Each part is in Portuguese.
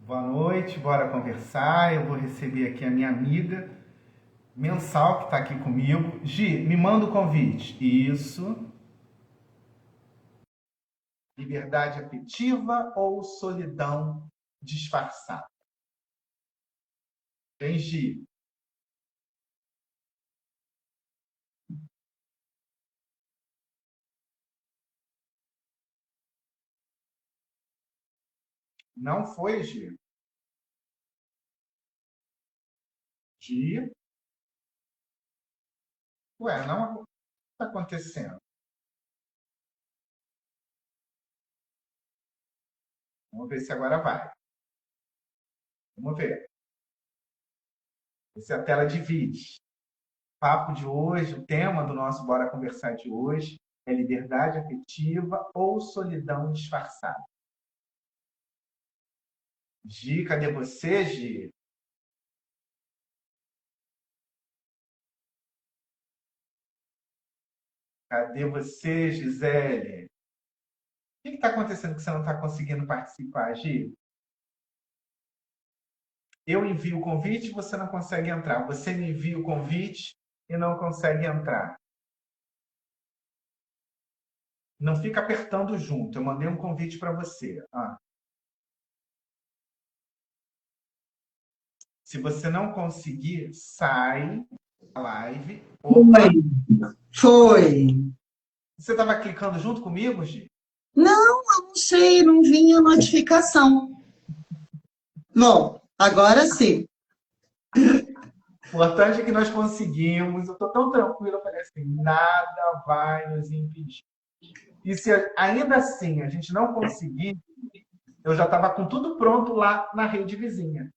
Boa noite, bora conversar. Eu vou receber aqui a minha amiga mensal que está aqui comigo. Gi, me manda o convite. Isso. Liberdade afetiva ou solidão disfarçada? Vem, Gi. Não foi, Gi? Gi? Ué, não está acontecendo. Vamos ver se agora vai. Vamos ver. Se a tela divide. O papo de hoje, o tema do nosso Bora Conversar de hoje é liberdade afetiva ou solidão disfarçada. Gi, cadê você, Gi? Cadê você, Gisele? O que está acontecendo que você não está conseguindo participar, Gi? Eu envio o convite e você não consegue entrar. Você me envia o convite e não consegue entrar. Não fica apertando junto. Eu mandei um convite para você. Se você não conseguir, sai da live. Opa! Foi. Você estava clicando junto comigo, Gi? Não, eu não sei, não vinha notificação. Bom, agora sim. O importante é que nós conseguimos. Eu estou tão tranquilo, eu falei assim, nada vai nos impedir. E se ainda assim a gente não conseguir, eu já estava com tudo pronto lá na rede vizinha.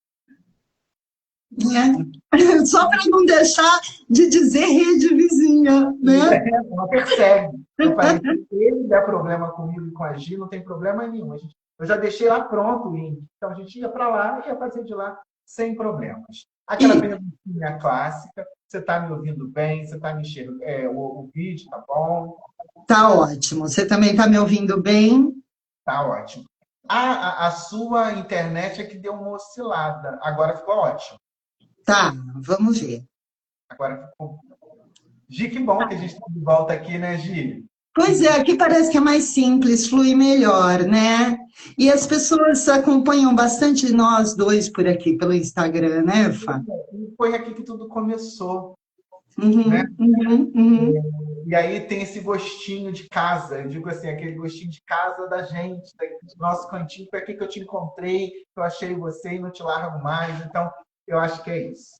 Só para não deixar de dizer rede vizinha, né? Não persegue. Eu falei, se ele der problema comigo e com a Gi, não tem problema nenhum. Eu já deixei lá pronto o link. Então a gente ia para lá e ia fazer de lá sem problemas. Aquela E perguntinha clássica, você está me ouvindo bem? Você está me enxergando? O vídeo tá bom? tá ótimo. Você também está me ouvindo bem? Tá ótimo. A sua internet é que deu uma oscilada. Agora ficou ótimo. Tá, vamos ver. Agora ficou. Gi, que bom que a gente está de volta aqui, né, Gi? Pois é, aqui parece que é mais simples, flui melhor, né? E as pessoas acompanham bastante nós dois por aqui, pelo Instagram, né, Fá? E foi aqui que tudo começou, né? Uhum, uhum, uhum. E aí tem esse gostinho de casa, eu digo assim, aquele gostinho de casa da gente, do nosso cantinho, foi aqui que eu te encontrei, que eu achei você e não te largo mais. Então, eu acho que é isso.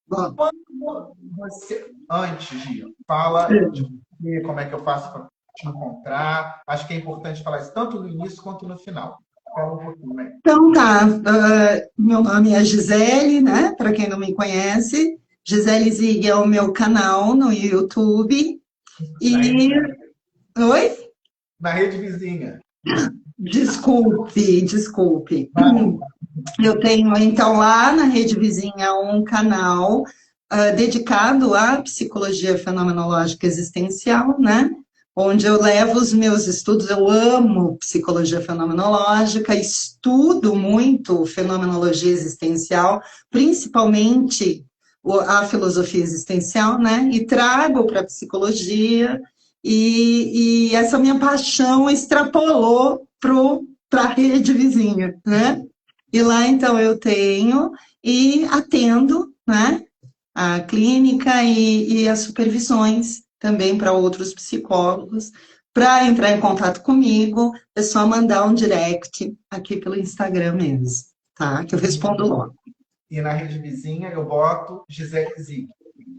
Bom, Quando você, antes, Gia, fala de você, como é que eu faço para te encontrar. Acho que é importante falar isso tanto no início quanto no final. Fala um pouquinho, né? então tá, meu nome é Gisele, né? Para quem não me conhece, Gisele Zig é o meu canal no YouTube. Na rede, E. Oi? na rede vizinha. Desculpe, desculpe. Vai. Eu tenho então lá na Rede Vizinha um canal dedicado à psicologia fenomenológica existencial, né? Onde eu levo os meus estudos, eu amo psicologia fenomenológica, estudo muito fenomenologia existencial, principalmente a filosofia existencial, né? E trago para a psicologia, e essa minha paixão extrapolou para a rede vizinha, né? E lá, então, eu tenho e atendo, né, a clínica e as supervisões também para outros psicólogos. Para entrar em contato comigo, é só mandar um direct aqui pelo Instagram mesmo, tá? Que eu respondo logo. E na rede vizinha eu boto Gisele Zig.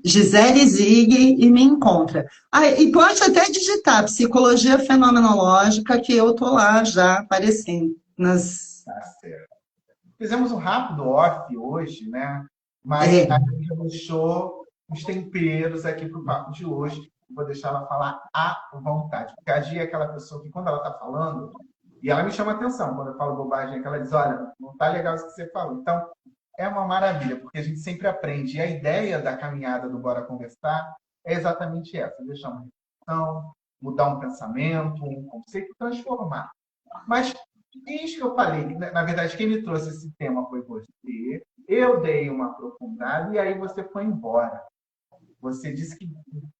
Gisele Zig e me encontra. Ah, e pode até digitar psicologia fenomenológica, que eu tô lá já aparecendo nas. Tá certo. Fizemos um rápido off hoje, né? Mas É, a gente já deixou os temperos aqui para o papo de hoje. Vou deixar ela falar à vontade. Porque a Gia é aquela pessoa que, quando ela está falando, e ela me chama a atenção quando eu falo bobagem, que ela diz: olha, não tá legal isso que você falou. Então, é uma maravilha, porque a gente sempre aprende. E a ideia da caminhada do Bora Conversar é exatamente essa: deixar uma reflexão, mudar um pensamento, um conceito, transformar. Mas Diz que eu falei, que, na verdade, quem me trouxe esse tema foi você. Eu dei uma aprofundada e aí você foi embora. Você disse que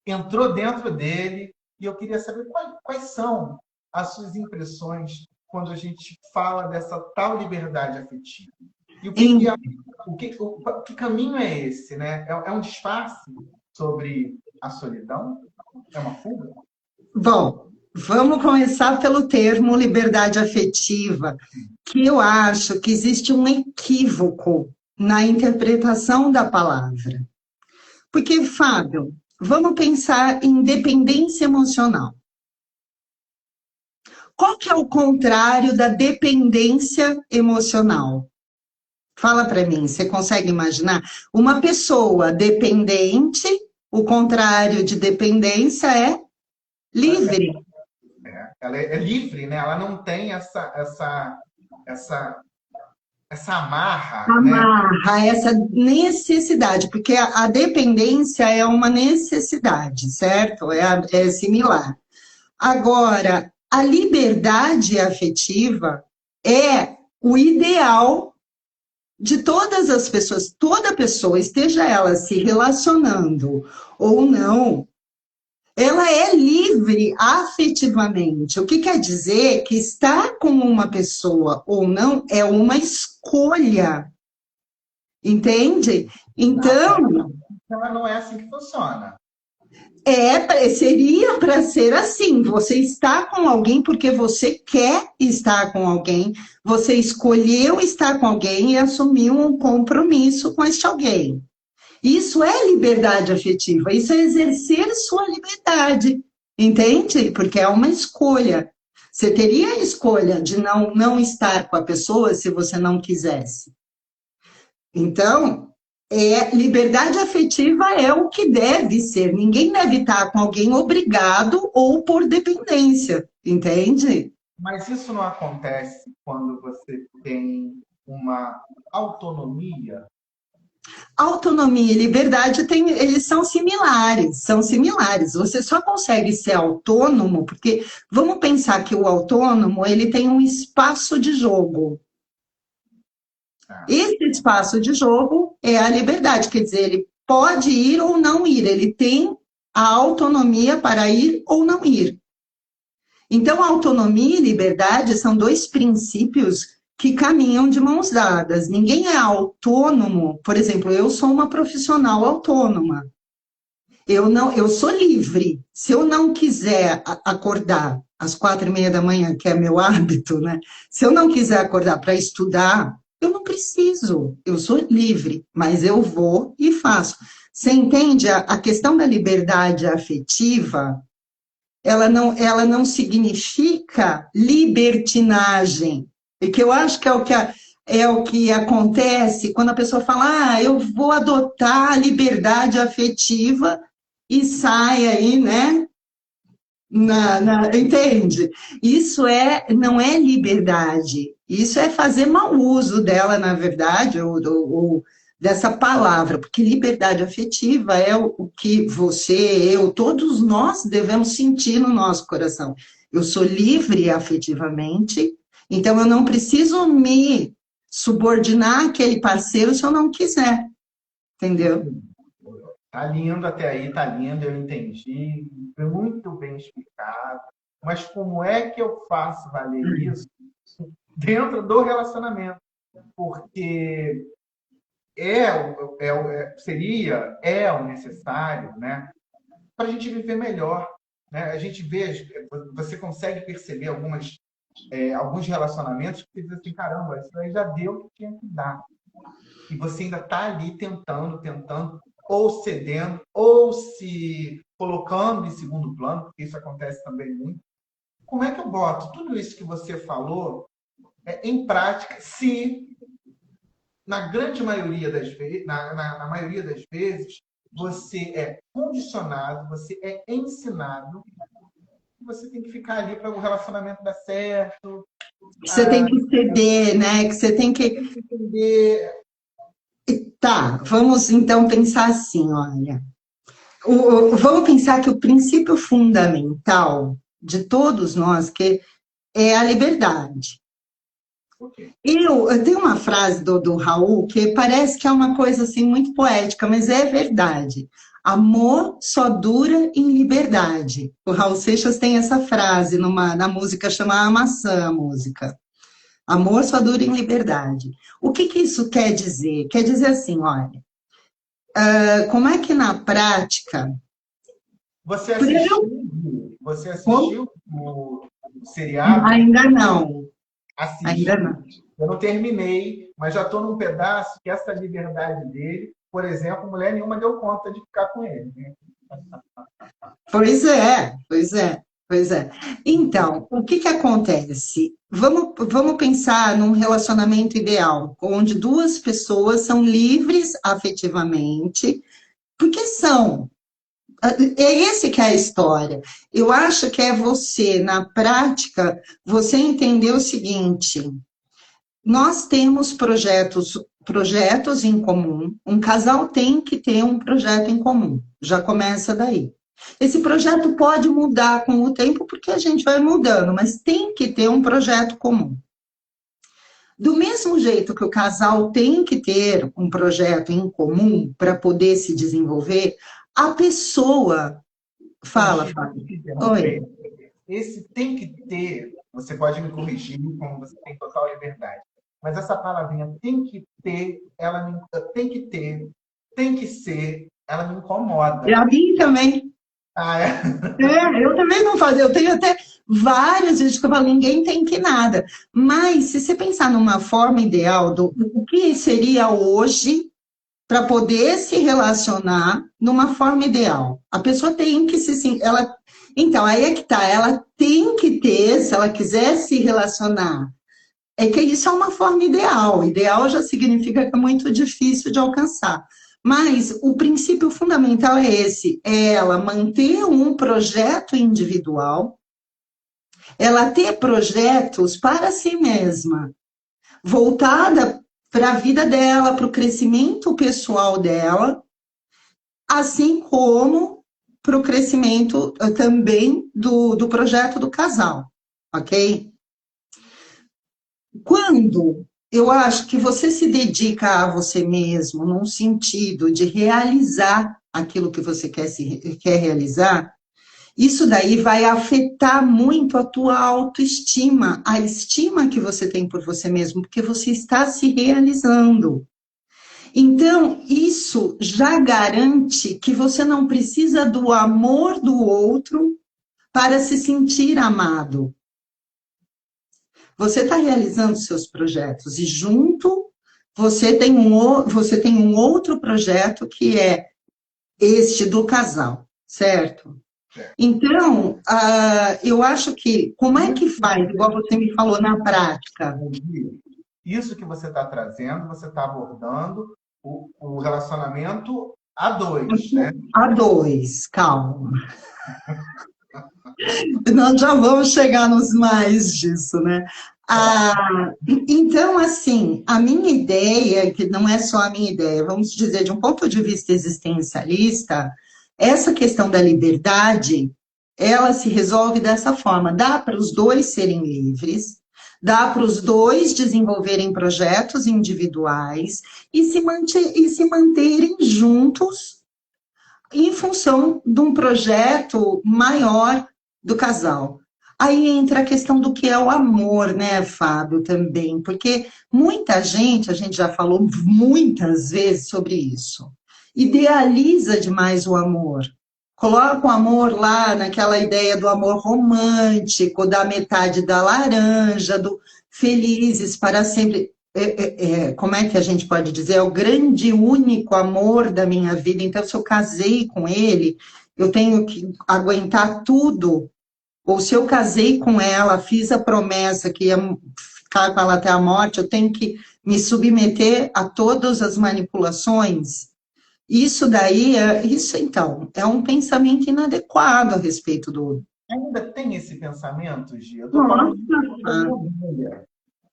entrou dentro dele e eu queria saber quais são as suas impressões quando a gente fala dessa tal liberdade afetiva. E o que, que é, que caminho é esse, né? É um disfarce sobre a solidão? É uma fuga? Bom, vamos começar pelo termo liberdade afetiva, que eu acho que existe um equívoco na interpretação da palavra. Porque, Fábio, vamos pensar em dependência emocional. Qual que é o contrário da dependência emocional? Fala para mim, você consegue imaginar? Uma pessoa dependente, o contrário de dependência é livre. Ela é livre, né? Ela não tem essa, essa amarra, né? Amarra essa necessidade, porque a dependência é uma necessidade, certo? É similar. Agora, a liberdade afetiva é o ideal de todas as pessoas. Toda pessoa, esteja ela se relacionando ou não, ela é livre afetivamente. O que quer dizer que estar com uma pessoa ou não é uma escolha. Entende? Então, Não é assim que funciona. seria para ser assim. Você está com alguém porque você quer estar com alguém, você escolheu estar com alguém e assumiu um compromisso com este alguém. Isso é liberdade afetiva, isso é exercer sua liberdade, entende? Porque é uma escolha. Você teria a escolha de não estar com a pessoa se você não quisesse. Então, liberdade afetiva é o que deve ser. Ninguém deve estar com alguém obrigado ou por dependência, entende? Mas isso não acontece quando você tem uma autonomia. Autonomia e liberdade eles são similares, são similares. Você só consegue ser autônomo porque vamos pensar que o autônomo ele tem um espaço de jogo. Esse espaço de jogo é a liberdade, quer dizer, ele pode ir ou não ir, ele tem a autonomia para ir ou não ir. Então, autonomia e liberdade são dois princípios que caminham de mãos dadas. Ninguém é autônomo, por exemplo, eu sou uma profissional autônoma. Eu sou livre. Se eu não quiser acordar às 4:30 da manhã, que é meu hábito, né? Se eu não quiser acordar para estudar, eu não preciso. Eu sou livre, mas eu vou e faço. Você entende? A questão da liberdade afetiva, ela não significa libertinagem. E que eu acho que é o que acontece quando a pessoa fala, eu vou adotar a liberdade afetiva e sai aí, né? Entende? Isso não é liberdade. Isso é fazer mau uso dela, na verdade, ou dessa palavra, porque liberdade afetiva é o que você, eu, todos nós devemos sentir no nosso coração. Eu sou livre afetivamente, então eu não preciso me subordinar àquele parceiro se eu não quiser, entendeu? Tá lindo até aí, tá lindo, eu entendi, foi muito bem explicado. Mas como é que eu faço valer isso dentro do relacionamento? Porque seria o necessário, né, para a gente viver melhor, né? A gente vê, você consegue perceber alguns relacionamentos que você diz assim, caramba, isso aí já deu o que tinha que dar. E você ainda está ali tentando, ou cedendo, ou se colocando em segundo plano, porque isso acontece também muito. Como é que eu boto tudo isso que você falou em prática, se na grande maioria das vezes, na maioria das vezes, você é condicionado, você é ensinado, você tem que ficar ali para o relacionamento dar certo. Que você tem que ceder, né? Que você tem que entender. Tá, vamos então pensar assim, olha. Vamos pensar que o princípio fundamental de todos nós que é a liberdade. Eu tenho uma frase do Raul que parece que é uma coisa assim muito poética, mas é verdade. Amor só dura em liberdade. O Raul Seixas tem essa frase na música chama A Maçã, a música. Amor só dura em liberdade. O que que isso quer dizer? Quer dizer assim, olha, como é que na prática... Você assistiu, você assistiu o seriado? Ainda não, Assiste. ainda não. Eu não terminei, mas já estou num pedaço que essa liberdade dele, por exemplo, mulher nenhuma deu conta de ficar com ele. Né? Pois é, pois é, pois é. Então, o que que acontece? Vamos pensar num relacionamento ideal, onde duas pessoas são livres afetivamente, porque são. É esse que é a história. Eu acho que é você, na prática, você entender o seguinte: nós temos projetos em comum, um casal tem que ter um projeto em comum, já começa daí. Esse projeto pode mudar com o tempo, porque a gente vai mudando, mas tem que ter um projeto comum. Do mesmo jeito que o casal tem que ter um projeto em comum para poder se desenvolver, a pessoa fala, Fábio. Oi. Esse tem que ter, você pode me corrigir, como você tem total liberdade. Mas essa palavrinha tem que ter, tem que ter, tem que ser, ela me incomoda. E a mim também. Ah, é? Eu também não fazia, eu tenho até vários vídeos que eu falo, ninguém tem que nada. Mas se você pensar numa forma ideal do que seria hoje para poder se relacionar numa forma ideal, a pessoa tem que ela, então aí é que tá, ela tem que ter, se ela quiser se relacionar, é que isso é uma forma ideal. Ideal já significa que é muito difícil de alcançar. Mas o princípio fundamental é esse: é ela manter um projeto individual, ela ter projetos para si mesma, voltada para a vida dela, para o crescimento pessoal dela, assim como para o crescimento também do projeto do casal, ok? Quando eu acho que você se dedica a você mesmo, num sentido de realizar aquilo que você quer realizar, isso daí vai afetar muito a tua autoestima, a estima que você tem por você mesmo, porque você está se realizando. Então, isso já garante que você não precisa do amor do outro para se sentir amado. Você está realizando seus projetos e junto você tem um outro projeto que é este do casal, certo? Então, eu acho que, como é que faz, igual você me falou na prática? Isso que você está trazendo, você está abordando o relacionamento a dois, né? A dois, calma. Nós já vamos chegar nos mais disso, né? Então, assim, a minha ideia, que não é só a minha ideia, vamos dizer, de um ponto de vista existencialista, essa questão da liberdade, ela se resolve dessa forma: dá para os dois serem livres, dá para os dois desenvolverem projetos individuais e se manterem juntos em função de um projeto maior do casal. Aí entra a questão do que é o amor, né, Fábio, também, porque muita gente, a gente já falou muitas vezes sobre isso, idealiza demais o amor. Coloca o amor lá naquela ideia do amor romântico, da metade da laranja, do felizes para sempre. Como é que a gente pode dizer? É o grande único amor da minha vida. Então, se eu casei com ele, eu tenho que aguentar tudo. Ou se eu casei com ela, fiz a promessa que ia ficar com ela até a morte, eu tenho que me submeter a todas as manipulações. Isso daí, isso então, é um pensamento inadequado a respeito do... Ainda tem esse pensamento, Gia? Eu estou falando de bolha,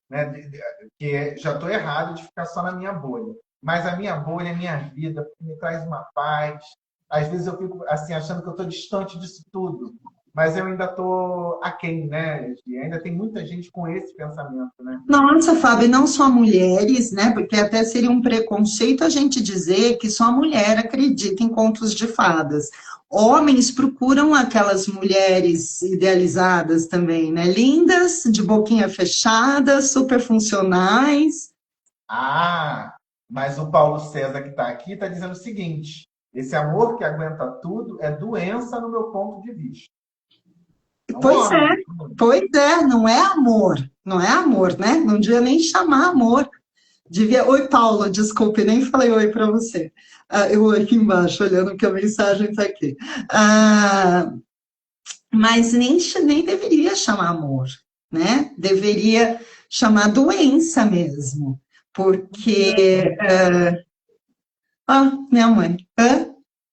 né? Que já estou errado de ficar só na minha bolha. Mas a minha bolha é minha vida, porque me traz uma paz. Às vezes eu fico assim, achando que eu estou distante disso tudo. Mas eu ainda estou aquém, né? E ainda tem muita gente com esse pensamento, né? Nossa, Fábio, não só mulheres, né? Porque até seria um preconceito a gente dizer que só mulher acredita em contos de fadas. Homens procuram aquelas mulheres idealizadas também, né? Lindas, de boquinha fechada, super funcionais. Ah, mas o Paulo César que está aqui está dizendo o seguinte: esse amor que aguenta tudo é doença no meu ponto de vista. É um Pois é, homem. pois é, não é amor, não é amor, né? Não devia nem chamar amor. Devia... Oi, Paulo, desculpe, nem falei oi para você. Eu aqui embaixo, olhando que a mensagem está aqui. Ah, mas nem deveria chamar amor, né? Deveria chamar doença mesmo, porque... minha mãe.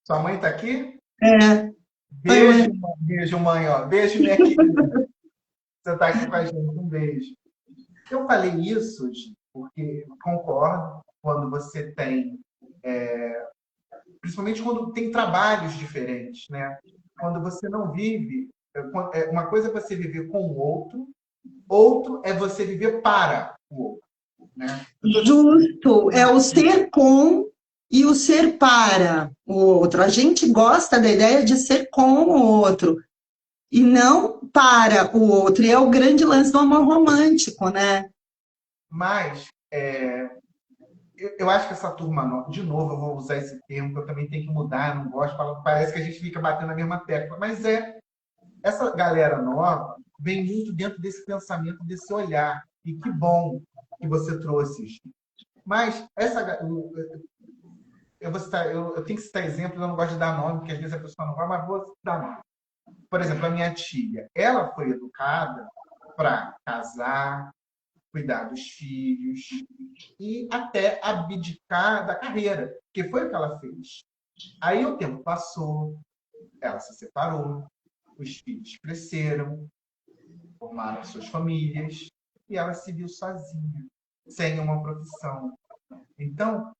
Sua mãe está aqui? É, oi, Beijo, mãe. beijo, mãe. Ó. Beijo, minha querida. Você está aqui com a gente. Um beijo. Eu falei isso, Gi, porque concordo quando você tem, principalmente quando tem trabalhos diferentes, né? Quando você não vive, uma coisa é você viver com o outro, outro é você viver para o outro, né? Justo, é o ser com e o ser para o outro. A gente gosta da ideia de ser com o outro e não para o outro. E é o grande lance do amor romântico, né? Mas eu acho que essa turma, de novo, eu vou usar esse termo, que eu também tenho que mudar, não gosto, parece que a gente fica batendo na mesma tecla, mas essa galera nova vem muito dentro desse pensamento, desse olhar. E que bom que você trouxe isso. Mas eu tenho que citar exemplos, eu não gosto de dar nome, porque às vezes a pessoa não vai, mas vou dar nome. Por exemplo, a minha tia, ela foi educada para casar, cuidar dos filhos e até abdicar da carreira, que foi o que ela fez. Aí o tempo passou, ela se separou, os filhos cresceram, formaram suas famílias e ela se viu sozinha, sem uma profissão. Então,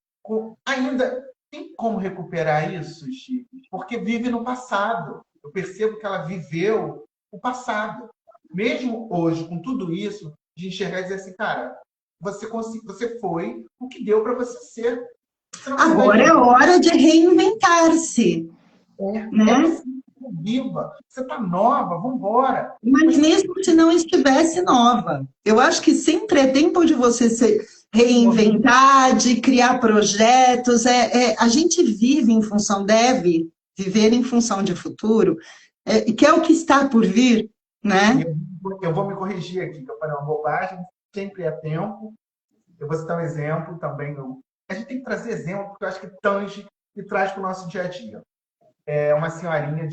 ainda tem como recuperar isso, Chico? Porque vive no passado. Eu percebo que ela viveu o passado. Mesmo hoje, com tudo isso, de enxergar e dizer assim, cara, você foi o que deu para você ser. Você não precisa Agora é hora de reinventar-se, é né? você viva. Você está nova, vamos embora. Mas mesmo se não estivesse nova, eu acho que sempre é tempo de você se reinventar, de criar projetos. A gente vive em função, deve viver em função de futuro, que é o que está por vir, né? Eu vou me corrigir aqui, que eu falei uma bobagem, sempre é tempo. Eu vou citar um exemplo também. A gente tem que trazer exemplo, porque eu acho que tange e traz para o nosso dia a dia. É uma senhorinha,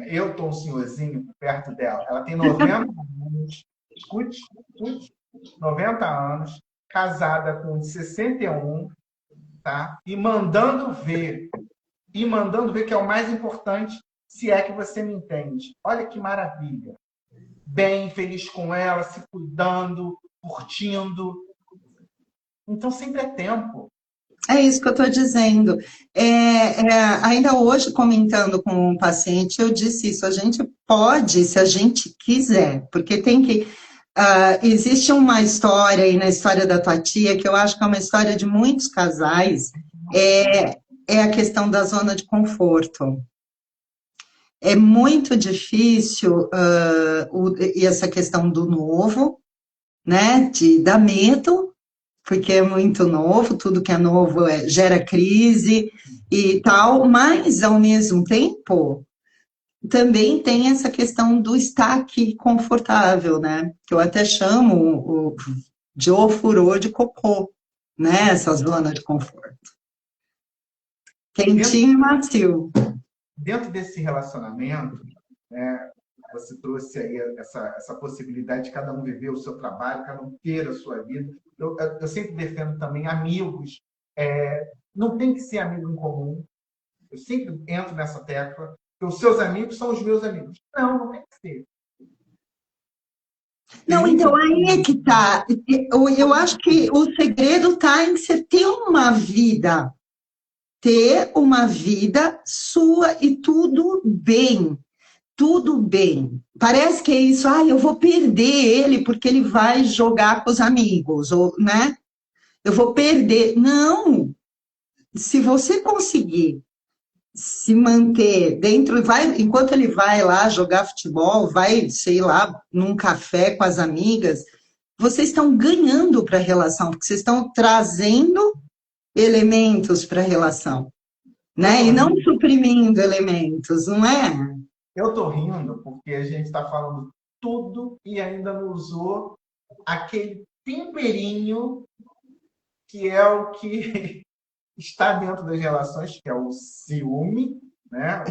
eu estou um senhorzinho perto dela, ela tem 90 anos, escute, 90 anos, casada com 61, tá? E mandando ver que é o mais importante, se é que você me entende. Olha que maravilha. Bem, feliz com ela, se cuidando, curtindo. Então sempre é tempo. É isso que eu estou dizendo. Ainda hoje, comentando com um paciente, eu disse isso: a gente pode, se a gente quiser, porque tem que. Existe uma história aí na história da tua tia, que eu acho que é uma história de muitos casais, é a questão da zona de conforto. É muito difícil essa questão do novo, né? Dá medo, porque é muito novo, tudo que é novo gera crise e tal, mas ao mesmo tempo também tem essa questão do estar aqui confortável, né? Que eu até chamo de ofurô de cocô, né? Essa zona de conforto. Quentinho e macio. Dentro desse relacionamento, né, você trouxe aí essa possibilidade de cada um viver o seu trabalho, cada um ter a sua vida. Eu sempre defendo também amigos. Não tem que ser amigo em comum. Eu sempre entro nessa tecla, que os seus amigos são os meus amigos. Não tem que ser. Não, então aí é que tá. Eu acho que o segredo está em você ter uma vida sua e tudo bem. tudo bem. Parece que é isso, eu vou perder ele porque ele vai jogar com os amigos, ou, né? Eu vou perder. Não! Se você conseguir se manter dentro, enquanto ele vai lá jogar futebol, vai, sei lá, num café com as amigas, vocês estão ganhando para a relação, porque vocês estão trazendo elementos para a relação, Eu né? tô E não rindo, suprimindo elementos, não é? eu tô rindo porque a gente está falando tudo e ainda não usou aquele temperinho que é o que está dentro das relações, que é o ciúme, né?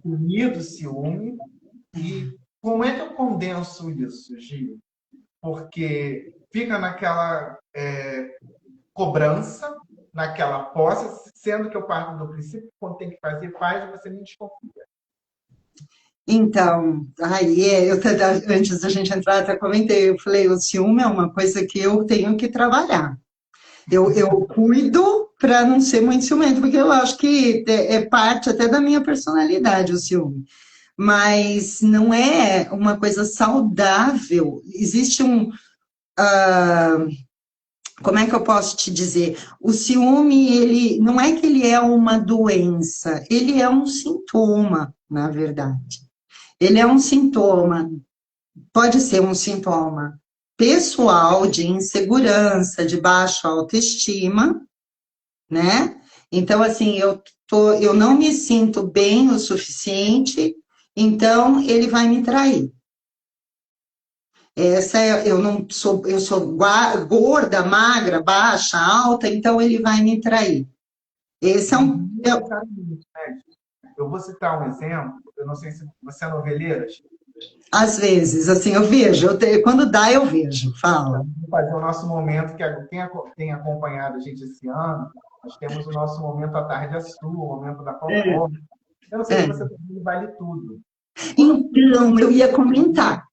O unido ciúme. E como é que eu condenso isso, Gil? Porque fica naquela cobrança, naquela posse, sendo que eu parto do princípio que quando tem que fazer, faz, e você me desconfia. Então, antes da gente entrar, até comentei, eu falei, o ciúme é uma coisa que eu tenho que trabalhar. Eu cuido para não ser muito ciumento, porque eu acho que é parte até da minha personalidade o ciúme. Mas não é uma coisa saudável. Existe como é que eu posso te dizer? O ciúme, ele não é que ele é uma doença, ele é um sintoma, na verdade. Ele é um sintoma, pode ser um sintoma pessoal de insegurança, de baixa autoestima, né? Então, assim, eu não me sinto bem o suficiente, então ele vai me trair. Eu não sou, eu sou gorda, magra, baixa, alta, então ele vai me trair. Esse é um, Necessariamente, né? Eu vou citar um exemplo, eu não sei se você é noveleira, às vezes, assim, eu vejo, quando dá eu vejo, fala. vamos fazer o nosso momento, que quem tem acompanhado a gente esse ano, nós temos o nosso momento à tarde é sua, o momento da É, fofoca. Eu não sei se é. você também vale tudo. Quando... Então, eu ia comentar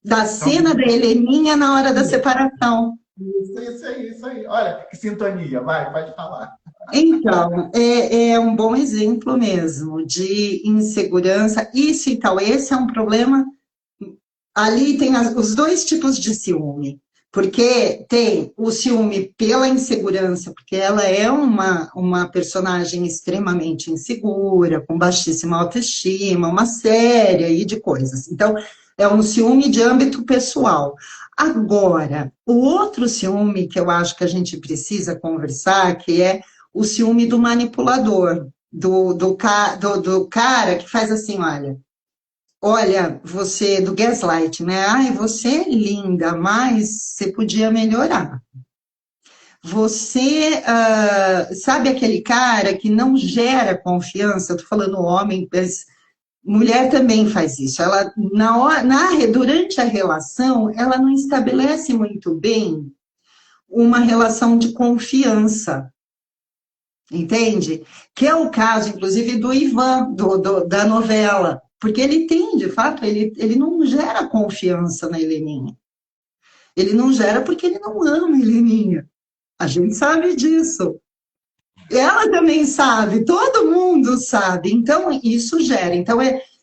da Então, cena da Heleninha na hora da separação. isso aí. Olha, que sintonia, vai, pode falar. Então, é um bom exemplo mesmo de insegurança. Isso, então, esse é um problema. Ali tem os dois tipos de ciúme, porque tem o ciúme pela insegurança, porque ela é uma personagem extremamente insegura, com baixíssima autoestima, uma série aí de coisas. Então, é um ciúme de âmbito pessoal. Agora, o outro ciúme que eu acho que a gente precisa conversar, que é o ciúme do manipulador, do cara que faz assim, olha, você, do gaslight, né? Ai, você é linda, mas você podia melhorar. Você, sabe aquele cara que não gera confiança? Eu tô falando homem, mas mulher também faz isso. Ela, durante a relação, ela não estabelece muito bem uma relação de confiança, entende? Que é o caso, inclusive, do Ivan, da novela. Porque ele tem, de fato, ele não gera confiança na Heleninha. Ele não gera porque ele não ama a Heleninha. A gente sabe disso. Ela também sabe, todo mundo sabe. Então, isso gera. Então,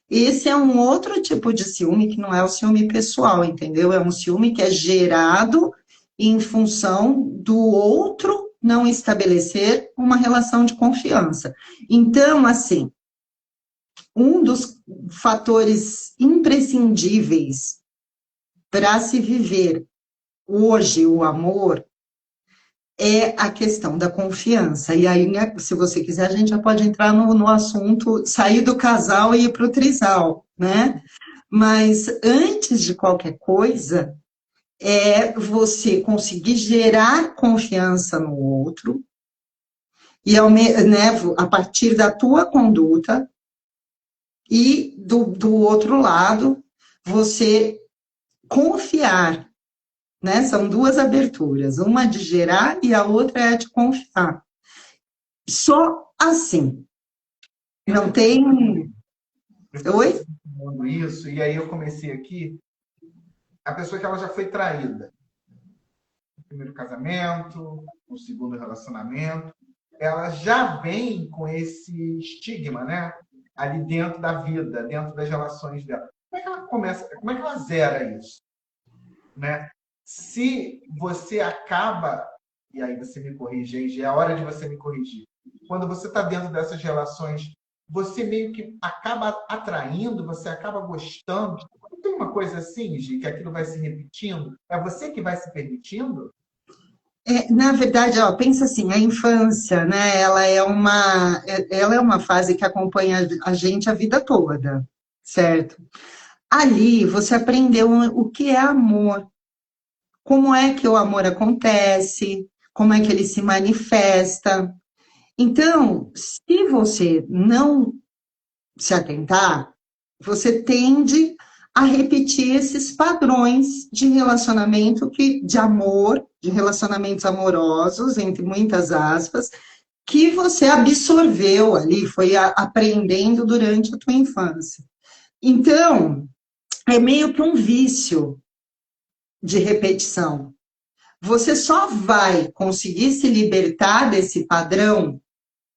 esse é um outro tipo de ciúme que não é o ciúme pessoal, entendeu? É um ciúme que é gerado em função do outro não estabelecer uma relação de confiança. Então, assim, um dos fatores imprescindíveis para se viver hoje o amor é a questão da confiança. E aí, né, se você quiser, a gente já pode entrar no assunto, sair do casal e ir para o trisal, né? Mas antes de qualquer coisa, é você conseguir gerar confiança no outro e, né, a partir da tua conduta, e do outro lado, você confiar, né? São duas aberturas, uma de gerar e a outra é a de confiar. Só assim. Não tem. Oi? Falando isso, e aí eu comecei aqui, a pessoa que ela já foi traída. No primeiro casamento, no segundo relacionamento, ela já vem com esse estigma, né? ali dentro da vida, dentro das relações dela. Como é que ela começa, como é que ela zera isso? Né? Se você acaba, e aí você me corrige, aí já é a hora de você me corrigir. Quando você está dentro dessas relações, você meio que acaba atraindo, você acaba gostando. Não tem uma coisa assim, Gi, que aquilo vai se repetindo? É você que vai se permitindo? Na verdade, ó, pensa assim, a infância, né, ela é uma fase que acompanha a gente a vida toda, certo? Ali você aprendeu o que é amor, como é que o amor acontece, como é que ele se manifesta. Então, se você não se atentar, você tende a repetir esses padrões de relacionamento de amor, de relacionamentos amorosos, entre muitas aspas, que você absorveu ali, foi aprendendo durante a tua infância. Então, é meio que um vício de repetição. Você só vai conseguir se libertar desse padrão,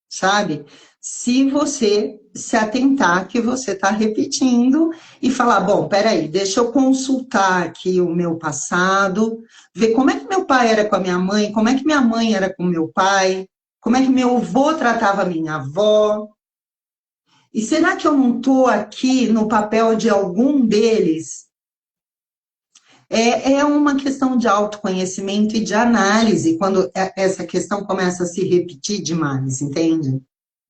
sabe? Se você se atentar que você está repetindo e falar, bom, peraí, deixa eu consultar aqui o meu passado, ver como é que meu pai era com a minha mãe, como é que minha mãe era com meu pai, como é que meu avô tratava minha avó. E será que eu não estou aqui no papel de algum deles? É uma questão de autoconhecimento e de análise, quando essa questão começa a se repetir demais, entende?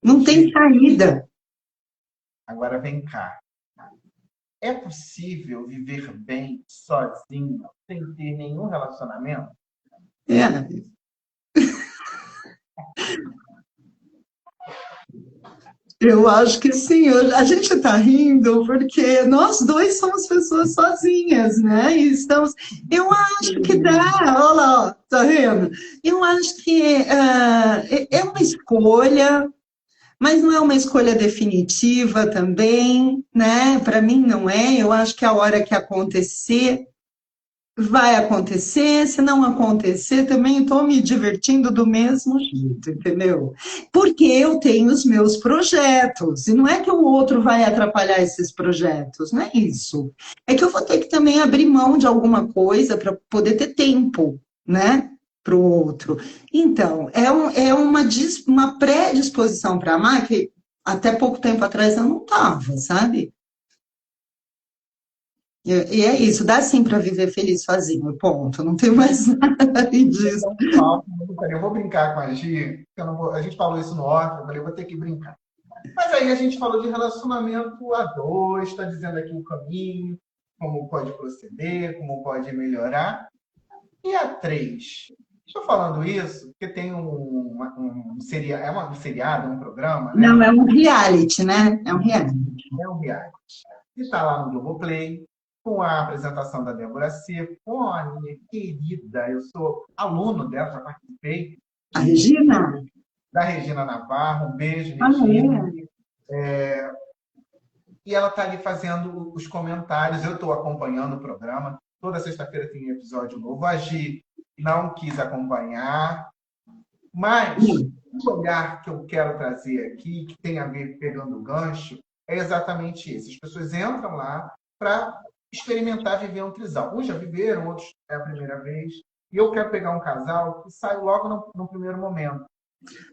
Não tem Gi, saída. agora vem cá. É possível viver bem sozinho, sem ter nenhum relacionamento? É, eu acho que sim. A gente está rindo porque nós dois somos pessoas sozinhas, né? E estamos. Eu acho que dá. Olha lá, tá vendo? Eu acho que é uma escolha, mas não é uma escolha definitiva também, né? Para mim não é. Eu acho que a hora que acontecer, vai acontecer. Se não acontecer, também estou me divertindo do mesmo jeito, entendeu? Porque eu tenho os meus projetos, e não é que o outro vai atrapalhar esses projetos, não é isso. É que eu vou ter que também abrir mão de alguma coisa para poder ter tempo, né? Para o outro. Então, uma predisposição para amar que até pouco tempo atrás eu não estava, sabe? E é isso, dá sim para viver feliz sozinho, ponto. Não tem mais nada além disso. Então, Paulo, eu vou brincar com a Gi, porque eu não vou, a gente falou isso no off, eu falei, eu vou ter que brincar. Mas aí a gente falou de relacionamento a dois, está dizendo aqui o caminho, como pode proceder, como pode melhorar. E a três? Estou falando isso porque tem um seriado, um seriado, um programa, Não, né? é um reality, né? É um reality. É um reality. E está lá no Globoplay, com a apresentação da Débora Seco, com a minha querida, eu sou aluno dela, já participei A de, Regina? da Regina Navarro, um beijo, Ah, Regina. é. E ela está ali fazendo os comentários. Eu estou acompanhando o programa. Toda sexta-feira tem episódio novo. A Gi não quis acompanhar, mas o olhar que eu quero trazer aqui, que tem a ver pegando o gancho, é exatamente esse. As pessoas entram lá para experimentar viver um trisal. Uns já viveram, outros é a primeira vez. E eu quero pegar um casal que sai logo no primeiro momento.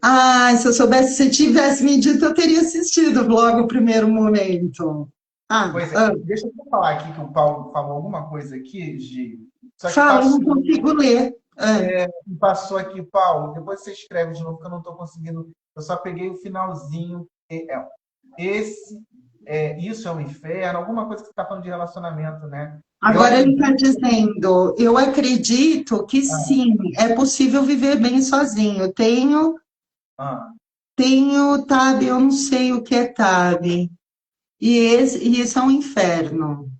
Ah, se eu soubesse, se tivesse me dito, eu teria assistido logo o primeiro momento. Ah, Pois é. Deixa eu falar aqui que o Paulo falou alguma coisa aqui, Gi. Só que fala, eu não passou. consigo ler. Passou aqui, Paulo. Depois você escreve de novo, que eu não estou conseguindo. Eu só peguei o finalzinho. Isso é um inferno, alguma coisa que você está falando de relacionamento, né? Eu Agora ele está aprendi. dizendo, eu acredito que Ah, sim, é possível viver bem sozinho. ah, Tenho tab, eu não sei o que é tab. E isso é um inferno.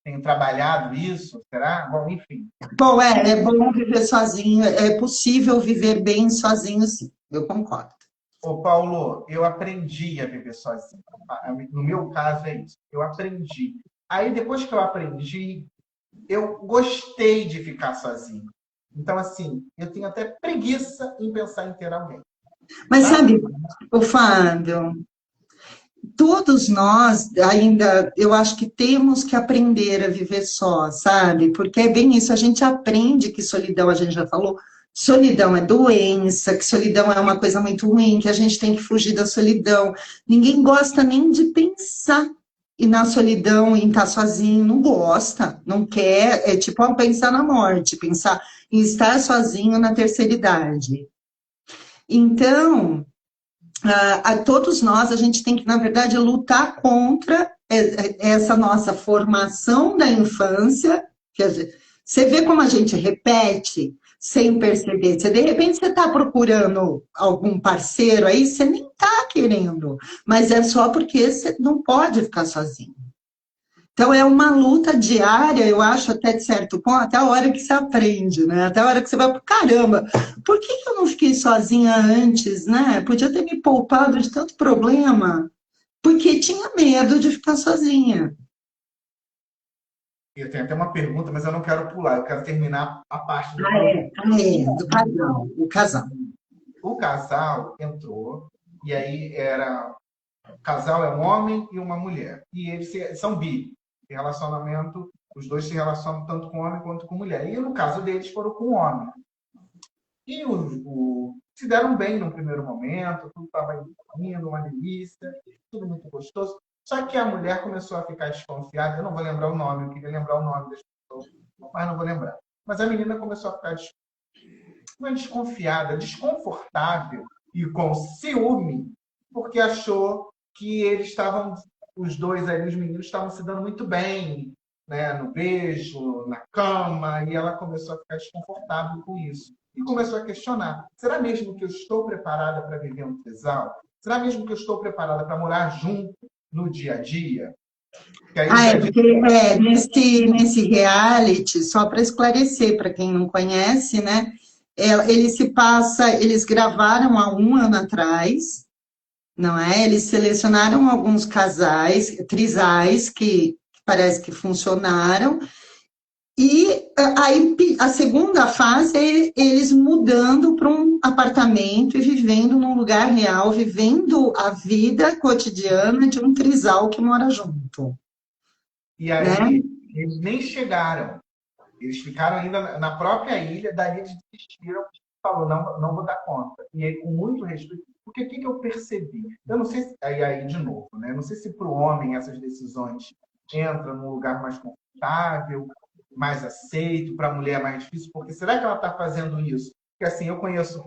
tenho trabalhado isso, será? Bom, enfim. Bom, é bom viver sozinho, é possível viver bem sozinho, sim, eu concordo. Ô, Paulo, eu aprendi a viver sozinho. No meu caso é isso. Eu aprendi. Aí, depois que eu aprendi, eu gostei de ficar sozinho. Então, assim, eu tenho até preguiça em pensar em ter alguém. Mas Tá? sabe, o Fábio, todos nós ainda, eu acho que temos que aprender a viver só, sabe? Porque é bem isso, a gente aprende que solidão, a gente já falou, solidão é doença, que solidão é uma coisa muito ruim, que a gente tem que fugir da solidão. Ninguém gosta nem de pensar e na solidão, em estar sozinho, não gosta, não quer, é tipo pensar na morte, pensar em estar sozinho na terceira idade. Então, a todos nós, a gente tem que, na verdade, lutar contra essa nossa formação da infância. Você vê como a gente repete sem perceber. Se de repente você está procurando algum parceiro aí, você nem está querendo, mas é só porque você não pode ficar sozinho. Então, é uma luta diária, eu acho, até de certo ponto, até a hora que você aprende, né? Até a hora que você vai, caramba, por que eu não fiquei sozinha antes, né? Podia ter me poupado de tanto problema, porque tinha medo de ficar sozinha. Eu tenho até uma pergunta, mas eu não quero pular, eu quero terminar a parte do problema. Do casal, o casal. O casal entrou, e aí era... O casal é um homem e uma mulher. E eles são bi. Em relacionamento, os dois se relacionam tanto com homem quanto com mulher. E no caso deles foram com homem. E se deram bem no primeiro momento, tudo estava indo, uma delícia, tudo muito gostoso. Só que a mulher começou a ficar desconfiada. Eu não vou lembrar o nome, eu queria lembrar o nome das pessoas, mas não vou lembrar. Mas a menina começou a ficar desconfiada, desconfortável e com ciúme, porque achou que eles estavam, os dois ali, os meninos, estavam se dando muito bem, né, no beijo, na cama, e ela começou a ficar desconfortável com isso. E começou a questionar: será mesmo que eu estou preparada para viver um trisal? Será mesmo que eu estou preparada para morar junto no dia a dia? Que aí já Porque nesse reality, só para esclarecer, para quem não conhece, né? Eles gravaram há um ano atrás, não é? Eles selecionaram alguns casais, trisais, que parece que funcionaram, e aí a segunda fase é eles mudando para um apartamento e vivendo num lugar real, vivendo a vida cotidiana de um trisal que mora junto. E aí, eles nem chegaram. Eles ficaram ainda na própria ilha, daí eles desistiram, falou, não, não vou dar conta. E aí, com muito respeito, porque o que eu percebi? Eu não sei se, aí de novo, né? Não sei se para o homem essas decisões entram num lugar mais confortável, mais aceito, para a mulher é mais difícil, porque será que ela está fazendo isso? Porque assim, eu conheço,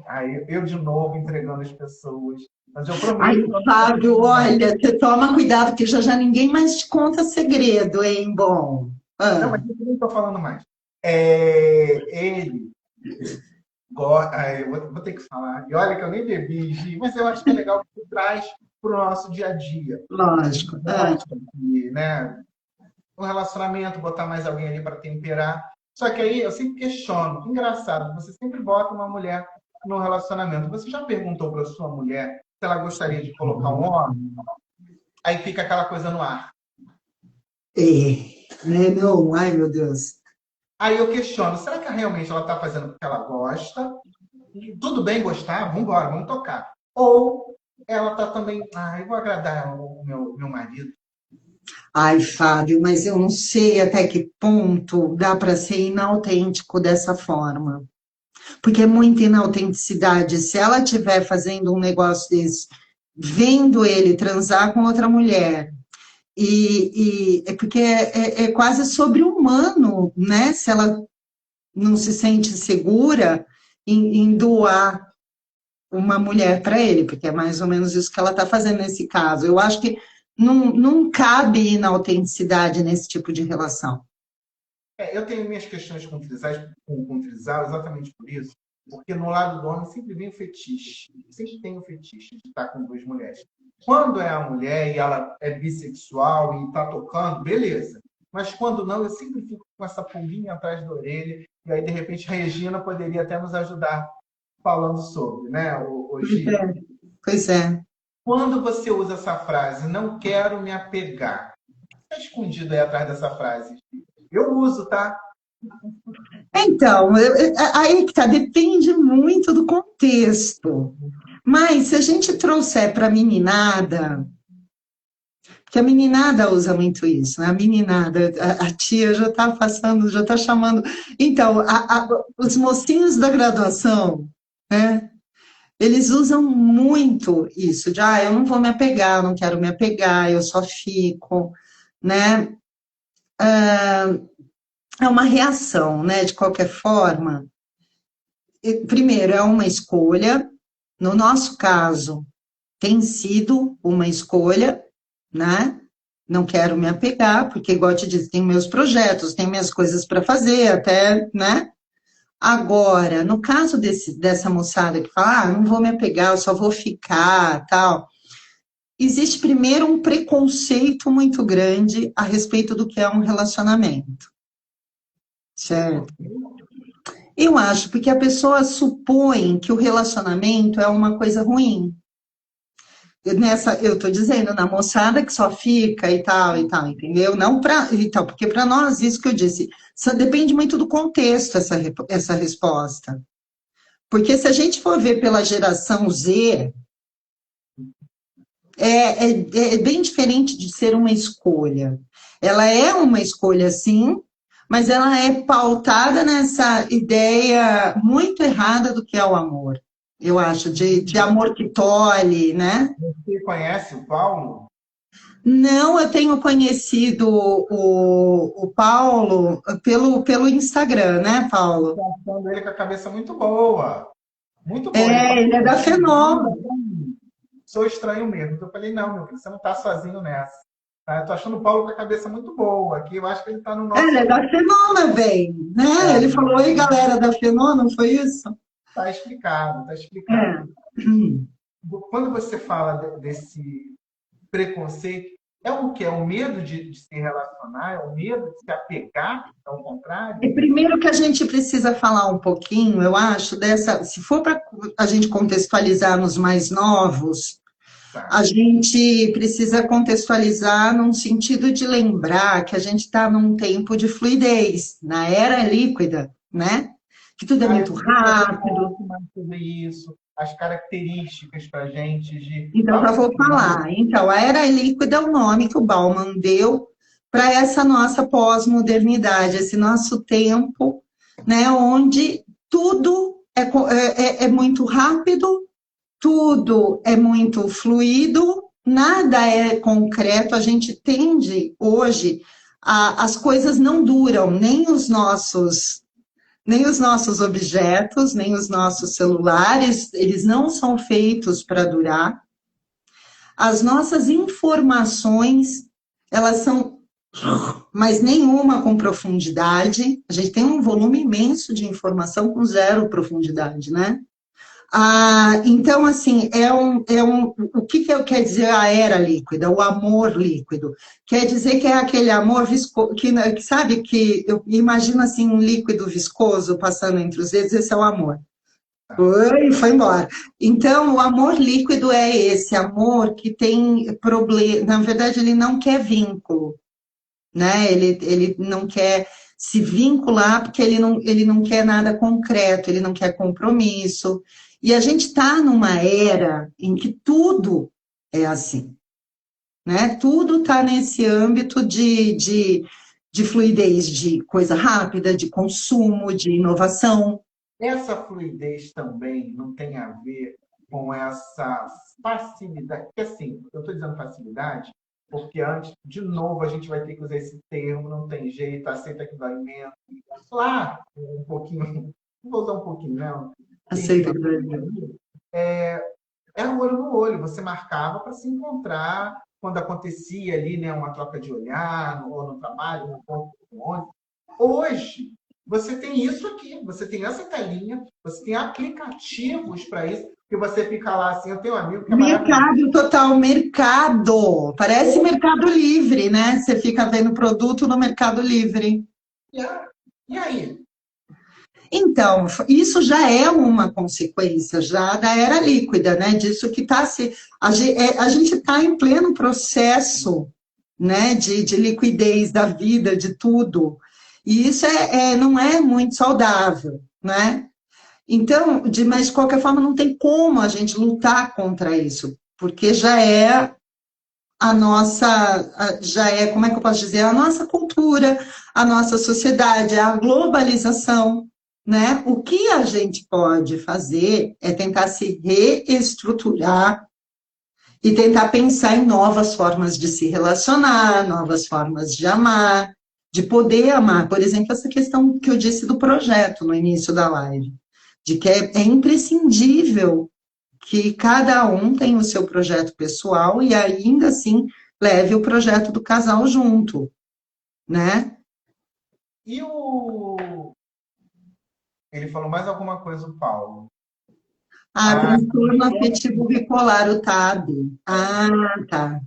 eu de novo entregando as pessoas, mas eu Ai, prometo. Fábio, olha, você toma cuidado, que já ninguém mais te conta segredo, hein, bom? Não, mas eu não estou falando mais. Ele eu vou ter que falar. E olha que eu nem bebi, Gi, mas eu acho que é legal que traz para o nosso dia a dia. Lógico. Gosta de, né, um relacionamento, botar mais alguém ali para temperar. Só que aí eu sempre questiono. Engraçado, você sempre bota uma mulher no relacionamento. Você já perguntou para sua mulher se ela gostaria de colocar um homem? Aí fica aquela coisa no ar. Não, ai meu Deus. Aí eu questiono, será que realmente ela está fazendo porque ela gosta? Tudo bem gostar, vamos embora, vamos tocar. Ou ela está também, eu vou agradar o meu marido. Ai, Fábio, mas eu não sei até que ponto dá para ser inautêntico dessa forma. Porque é muita inautenticidade. Se ela estiver fazendo um negócio desse, vendo ele transar com outra mulher, é porque é quase sobre-humano, né? Se ela não se sente segura em doar uma mulher para ele, porque é mais ou menos isso que ela está fazendo nesse caso. Eu acho que não cabe inautenticidade nesse tipo de relação. Eu tenho minhas questões com trisal exatamente por isso, porque no lado do homem sempre vem o fetiche. Sempre tem o fetiche de estar com duas mulheres. Quando é a mulher e ela é bissexual e está tocando, beleza. Mas quando não, eu sempre fico com essa pulguinha atrás da orelha. E aí, de repente, a Regina poderia até nos ajudar falando sobre, né, hoje. Pois é. Quando você usa essa frase, não quero me apegar, está escondido aí atrás dessa frase? Eu uso, tá? Então, aí que tá, depende muito do contexto. Mas se a gente trouxer para a meninada, que a meninada usa muito isso, né? A meninada, a tia já está passando, já está chamando. Então, os mocinhos da graduação, né? Eles usam muito isso, de eu não vou me apegar, eu não quero me apegar, eu só fico, né? É uma reação, né? De qualquer forma. Primeiro, é uma escolha. No nosso caso, tem sido uma escolha, né? Não quero me apegar, porque, igual eu te disse, tem meus projetos, tem minhas coisas para fazer, até, né? Agora, no caso dessa moçada que fala, não vou me apegar, eu só vou ficar, tal. Existe primeiro um preconceito muito grande a respeito do que é um relacionamento, certo? Eu acho, porque a pessoa supõe que o relacionamento é uma coisa ruim. Eu estou dizendo, na moçada que só fica e tal, entendeu? Não para, então, porque para nós, isso que eu disse, só depende muito do contexto essa resposta. Porque se a gente for ver pela geração Z, é bem diferente de ser uma escolha. Ela é uma escolha, sim, mas ela é pautada nessa ideia muito errada do que é o amor. Eu acho, de amor que tolhe, né? Você conhece o Paulo? Não, eu tenho conhecido o Paulo pelo Instagram, né, Paulo? Estou achando ele com a cabeça muito boa. Muito boa. Ele é da Fenômeno. Sou estranho mesmo. Eu falei, não, meu filho, você não está sozinho nessa. Tá? Eu tô achando o Paulo com a cabeça muito boa aqui. Eu acho que ele está no nosso. Ele é da Fenômeno, bem, né? Ele falou, oi, galera da Fenômeno, não foi isso? Está explicado, está explicado. Quando você fala desse preconceito, é o quê? É o medo de se relacionar? É o medo de se apegar, ao contrário? Primeiro que a gente precisa falar um pouquinho, eu acho, se for para a gente contextualizar nos mais novos, a gente precisa contextualizar num sentido de lembrar que a gente está num tempo de fluidez, na era líquida, né? Que tudo é muito rápido. Sobre isso, as características para a gente de. Então, já vou falar. Então, a era líquida é o nome que o Bauman deu para essa nossa pós-modernidade, esse nosso tempo, né, onde tudo é muito rápido, tudo é muito fluido, nada é concreto. A gente tende hoje, as coisas não duram, nem os nossos objetos, nem os nossos celulares, eles não são feitos para durar. As nossas informações, elas são, mas nenhuma com profundidade. A gente tem um volume imenso de informação com zero profundidade, né? Então, assim, o que quer dizer a era líquida, o amor líquido? Quer dizer que é aquele amor viscoso, que sabe, que eu imagino assim um líquido viscoso passando entre os dedos, esse é o amor. Oi, foi embora. Então, o amor líquido é esse amor que tem problema, na verdade, ele não quer vínculo, né? Ele não quer se vincular porque ele não quer nada concreto, ele não quer compromisso. E a gente está numa era em que tudo é assim, né? Tudo está nesse âmbito de fluidez, de coisa rápida, de consumo, de inovação. Essa fluidez também não tem a ver com essa facilidade. Porque, assim, eu estou dizendo facilidade porque antes, de novo, a gente vai ter que usar esse termo, não tem jeito, aceita que dói menos. Lá, um pouquinho, vou usar um pouquinho, não. Aceita que dói menos. Era um olho no olho, você marcava para se encontrar quando acontecia ali, né, uma troca de olhar, ou no trabalho, no ponto de ônibus. Hoje, você tem isso aqui, você tem essa telinha, você tem aplicativos para isso, que você fica lá assim, eu tenho um amigo que é mercado total, mercado. Parece Mercado Livre, né? Você fica vendo produto no Mercado Livre. E aí? Então, isso já é uma consequência já da era líquida, né? Disso que está se. A gente está em pleno processo, né? De liquidez da vida, de tudo. E isso não é muito saudável, né? Então, mas de qualquer forma, não tem como a gente lutar contra isso, porque já é a nossa, já é, como é que eu posso dizer, a nossa cultura, a nossa sociedade, a globalização, né? O que a gente pode fazer é tentar se reestruturar e tentar pensar em novas formas de se relacionar, novas formas de amar, de poder amar. Por exemplo, essa questão que eu disse do projeto no início da live, de que é imprescindível que cada um tenha o seu projeto pessoal e ainda assim leve o projeto do casal junto, né? E o... Ele falou mais alguma coisa, o Paulo. Ah, transtorno afetivo bipolar, o TAB. Ah, tá.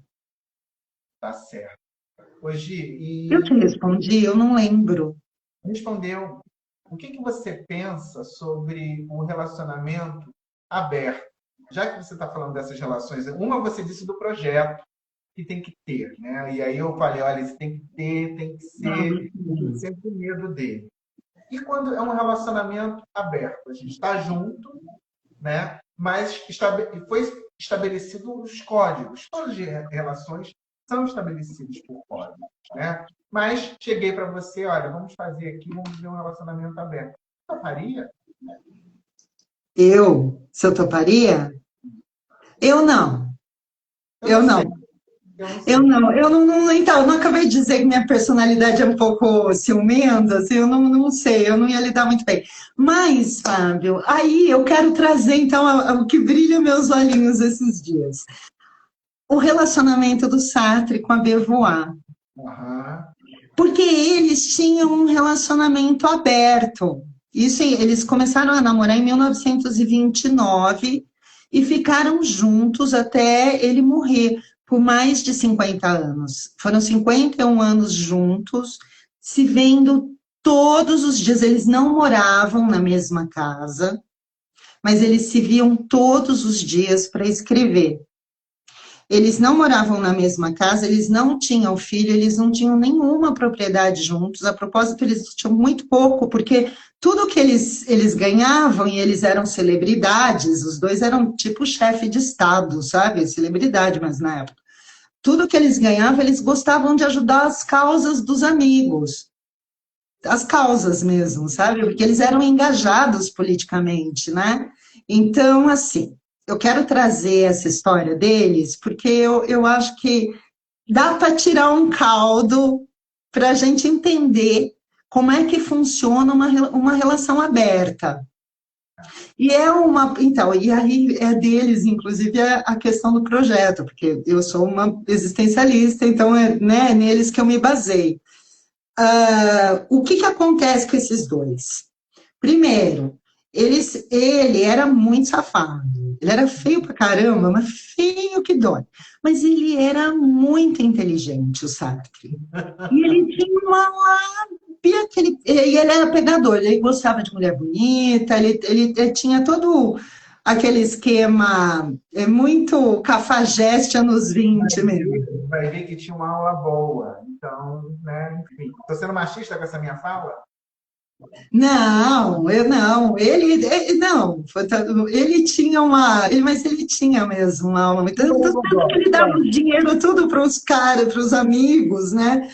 Tá certo. Hoje, Eu e te respondi, eu não lembro. respondeu, o que você pensa sobre o relacionamento aberto? Já que você está falando dessas relações, uma você disse do projeto que tem que ter, né? E aí eu falei, olha, isso tem que ter, tem que ser, tem sempre medo dele. E quando é um relacionamento aberto, a gente está junto, né? Mas foi estabelecido os códigos. Todas as relações são estabelecidas por códigos, né? Mas cheguei para você, olha, vamos fazer aqui, vamos ver um relacionamento aberto. Você toparia? Se eu toparia? Eu não. Eu Eu não sei. não. Eu não Eu sei. não, então, eu não acabei de dizer que minha personalidade é um pouco ciumenta, assim, eu não sei, eu não ia lidar muito bem. Mas, Fábio, aí eu quero trazer, então, o que brilha meus olhinhos esses dias. O relacionamento do Sartre com a Beauvoir. Aham. Porque eles tinham um relacionamento aberto. Isso, eles começaram a namorar em 1929 e ficaram juntos até ele morrer, por mais de 50 anos. Foram 51 anos juntos, se vendo todos os dias. Eles não moravam na mesma casa, mas eles se viam todos os dias para escrever. Eles não moravam na mesma casa, eles não tinham filho, eles não tinham nenhuma propriedade juntos. A propósito, eles tinham muito pouco, porque tudo que eles ganhavam, e eles eram celebridades, os dois eram tipo chefe de Estado, sabe? Celebridade, mas na época. Tudo que eles ganhavam, eles gostavam de ajudar as causas dos amigos. As causas mesmo, sabe? Porque eles eram engajados politicamente, né? Então, assim, eu quero trazer essa história deles, porque eu acho que dá para tirar um caldo para a gente entender como é que funciona uma relação aberta. E é uma. Então, e aí é deles, inclusive, a questão do projeto, porque eu sou uma existencialista, então é, né, neles que eu me baseio. O que acontece com esses dois? Primeiro, ele era muito safado. Ele era feio pra caramba, mas feio que dói. Mas ele era muito inteligente, o Sartre. E ele tinha uma lábia e ele era pegador, ele gostava de mulher bonita, ele tinha todo aquele esquema muito cafajeste anos 20 mesmo. Vai ver que tinha uma aula boa. Então, né, enfim. Estou sendo machista com essa minha fala? Não, eu não. Não, ele tinha mas ele tinha mesmo uma alma. Tanto que ele dava o dinheiro tudo para os caras, para os amigos, né?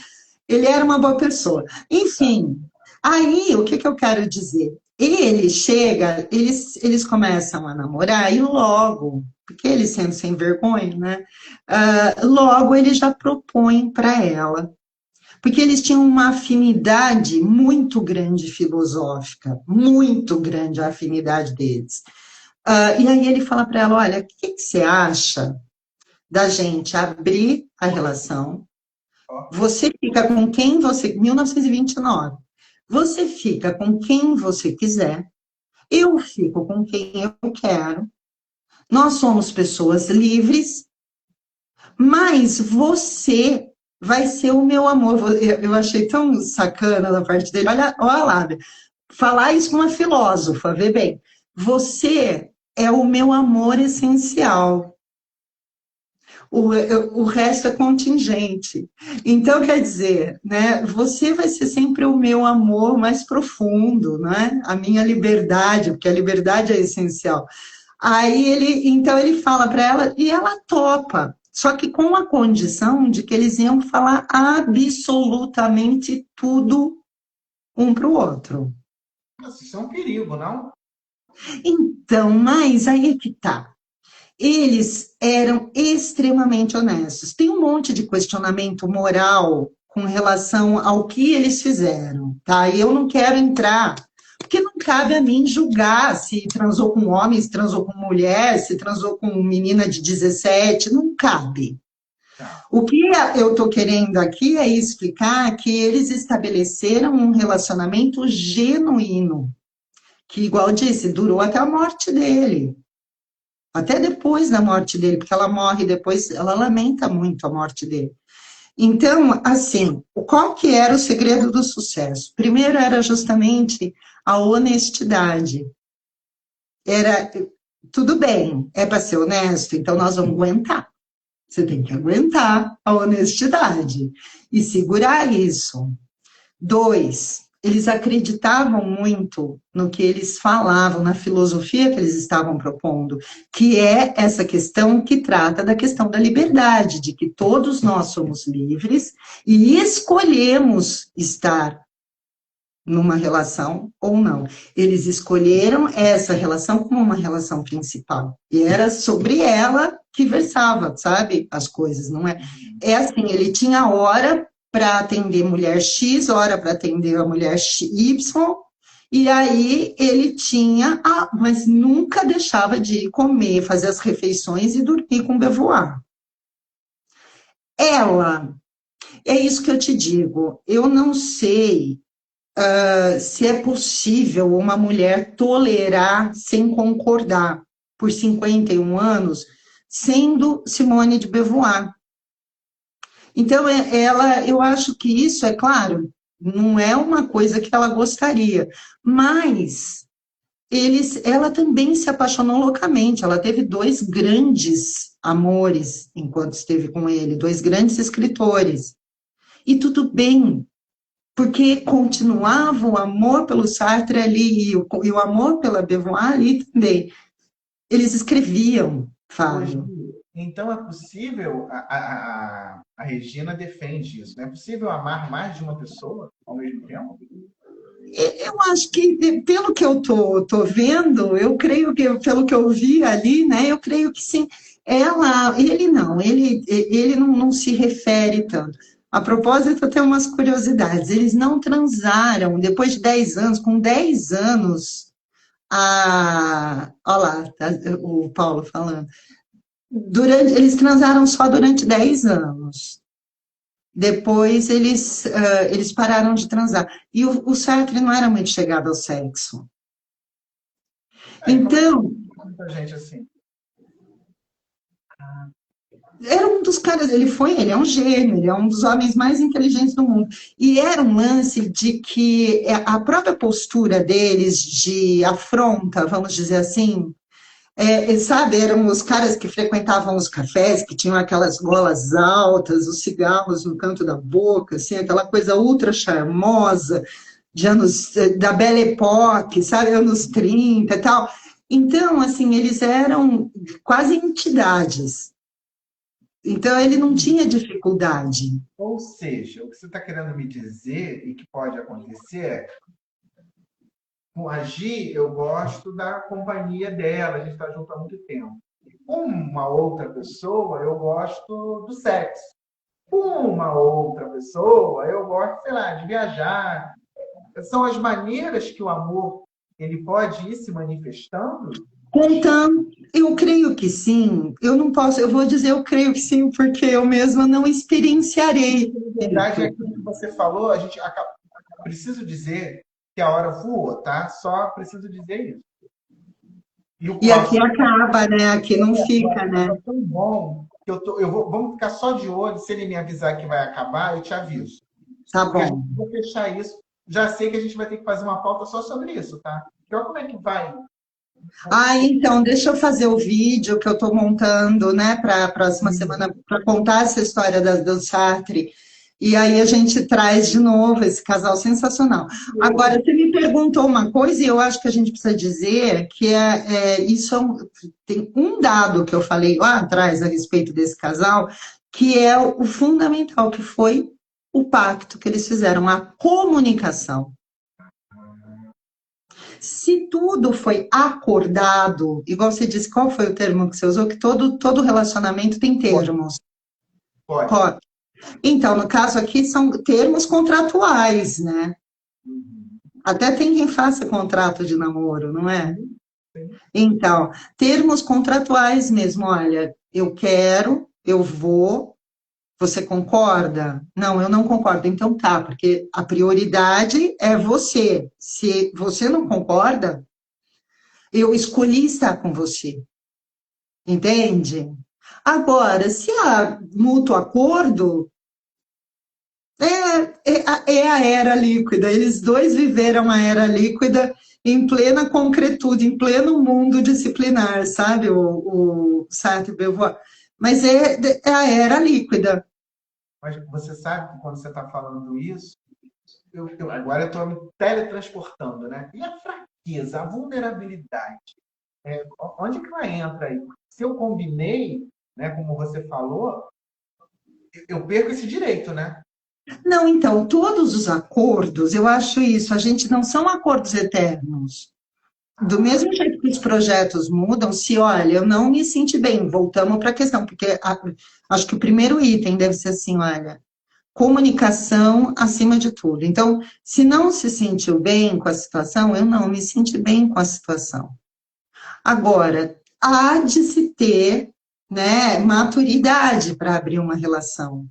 Ele era uma boa pessoa. Enfim, aí o que eu quero dizer? Ele chega, eles começam a namorar e logo, porque ele sendo sem vergonha, né? Logo ele já propõe para ela porque eles tinham uma afinidade muito grande filosófica, muito grande a afinidade deles. E aí ele fala para ela, olha, o que você acha da gente abrir a relação? Você fica com quem você... 1929. Você fica com quem você quiser, eu fico com quem eu quero. Nós somos pessoas livres, mas você vai ser o meu amor. Eu achei tão sacana da parte dele. Olha lá, falar isso com uma filósofa, vê bem. Você é o meu amor essencial. O resto é contingente. Então, quer dizer, né, você vai ser sempre o meu amor mais profundo, né? A minha liberdade, porque a liberdade é essencial. Então ele fala para ela e ela topa. Só que com a condição de que eles iam falar absolutamente tudo um para o outro. Nossa, isso é um perigo, não? Então, mas aí é que tá. Eles eram extremamente honestos. Tem um monte de questionamento moral com relação ao que eles fizeram, tá? E eu não quero entrar, porque não cabe a mim julgar se transou com homem, se transou com mulher, se transou com menina de 17, não cabe. Tá. O que eu estou querendo aqui é explicar que eles estabeleceram um relacionamento genuíno, que, igual eu disse, durou até a morte dele. Até depois da morte dele, porque ela morre depois, ela lamenta muito a morte dele. Então, assim, qual que era o segredo do sucesso? Primeiro era justamente a honestidade. Era, tudo bem, é para ser honesto, então nós vamos aguentar. Você tem que aguentar a honestidade e segurar isso. 2, eles acreditavam muito no que eles falavam, na filosofia que eles estavam propondo, que é essa questão que trata da questão da liberdade, de que todos nós somos livres e escolhemos estar numa relação ou não. Eles escolheram essa relação como uma relação principal. E era sobre ela que versava, sabe? As coisas, não é? É assim, ele tinha hora para atender mulher X, hora para atender a mulher Y, e aí ele tinha, mas nunca deixava de ir comer, fazer as refeições e dormir com o Bevoar. Ela, é isso que eu te digo, eu não sei se é possível uma mulher tolerar sem concordar por 51 anos, sendo Simone de Beauvoir. Então, ela, eu acho que isso, é claro, não é uma coisa que ela gostaria, mas ela também se apaixonou loucamente. Ela teve 2 grandes amores enquanto esteve com ele, 2 grandes escritores. E tudo bem, porque continuava o amor pelo Sartre ali e o amor pela Beauvoir ali também. Eles escreviam, Fábio. Então é possível, a Regina defende isso, não é possível amar mais de uma pessoa ao mesmo tempo? Eu acho que, pelo que eu tô vendo, eu creio que, pelo que eu vi ali, né, eu creio que sim. Ele não se refere tanto. A propósito, eu tenho umas curiosidades. Eles não transaram depois de 10 anos, com 10 anos, olha lá, tá, o Paulo falando. Eles transaram só durante 10 anos. Depois eles pararam de transar. E o Sartre não era muito chegado ao sexo. Então, Muita gente assim. era um dos caras, ele é um gênio, ele é um dos homens mais inteligentes do mundo. E era um lance de que a própria postura deles de afronta, vamos dizer assim, sabe, eram os caras que frequentavam os cafés, que tinham aquelas golas altas, os cigarros no canto da boca, assim, aquela coisa ultra charmosa, de anos, da Belle Époque, sabe, anos 30 e tal. Então, assim, eles eram quase entidades. Então, ele não tinha dificuldade. Ou seja, o que você está querendo me dizer e que pode acontecer é, com a Gi, eu gosto da companhia dela, a gente está junto há muito tempo. Com uma outra pessoa, eu gosto do sexo. Com uma outra pessoa, eu gosto, sei lá, de viajar. São as maneiras que o amor ele pode ir se manifestando. Então, eu creio que sim. Eu não posso, eu vou dizer eu creio que sim, porque eu mesma não experienciarei. Na verdade, é aquilo que você falou, a gente preciso dizer que a hora voa, tá? Só preciso dizer isso. E aqui acaba, né? Aqui não fica, né? É tão bom que vamos ficar só de olho. Se ele me avisar que vai acabar, eu te aviso. Tá Porque bom. vou fechar isso. Já sei que a gente vai ter que fazer uma pauta só sobre isso, tá? Então, como é que vai? Então, deixa eu fazer o vídeo que eu estou montando, né, para a próxima semana, para contar essa história do Sartre. E aí a gente traz de novo esse casal sensacional. Agora, você me perguntou uma coisa e eu acho que a gente precisa dizer que isso tem um dado que eu falei lá atrás a respeito desse casal, que é o fundamental, que foi o pacto que eles fizeram, a comunicação. Se tudo foi acordado, igual você disse, qual foi o termo que você usou? Que todo relacionamento tem termos. Pode. Então, no caso aqui, são termos contratuais, né? Até tem quem faça contrato de namoro, não é? Então, termos contratuais mesmo, olha, eu quero, eu vou, você concorda? Não, eu não concordo. Então tá, porque a prioridade é você. Se você não concorda, eu escolhi estar com você. Entende? Agora, se há mútuo acordo, é a era líquida. Eles dois viveram a era líquida em plena concretude, em pleno mundo disciplinar, sabe? O Sartre Beauvoir. Mas é a era líquida. Mas você sabe que quando você está falando isso, agora eu estou me teletransportando, né? E a fraqueza, a vulnerabilidade, onde que ela entra aí? Se eu combinei, né, como você falou, eu perco esse direito, né? Não, então, todos os acordos, eu acho isso, a gente não são acordos eternos. Do mesmo jeito que os projetos mudam, se olha, eu não me senti bem, voltamos para a questão, porque acho que o primeiro item deve ser assim, olha, comunicação acima de tudo. Então, se não se sentiu bem com a situação, eu não me senti bem com a situação. Agora, há de se ter, né, maturidade para abrir uma relação.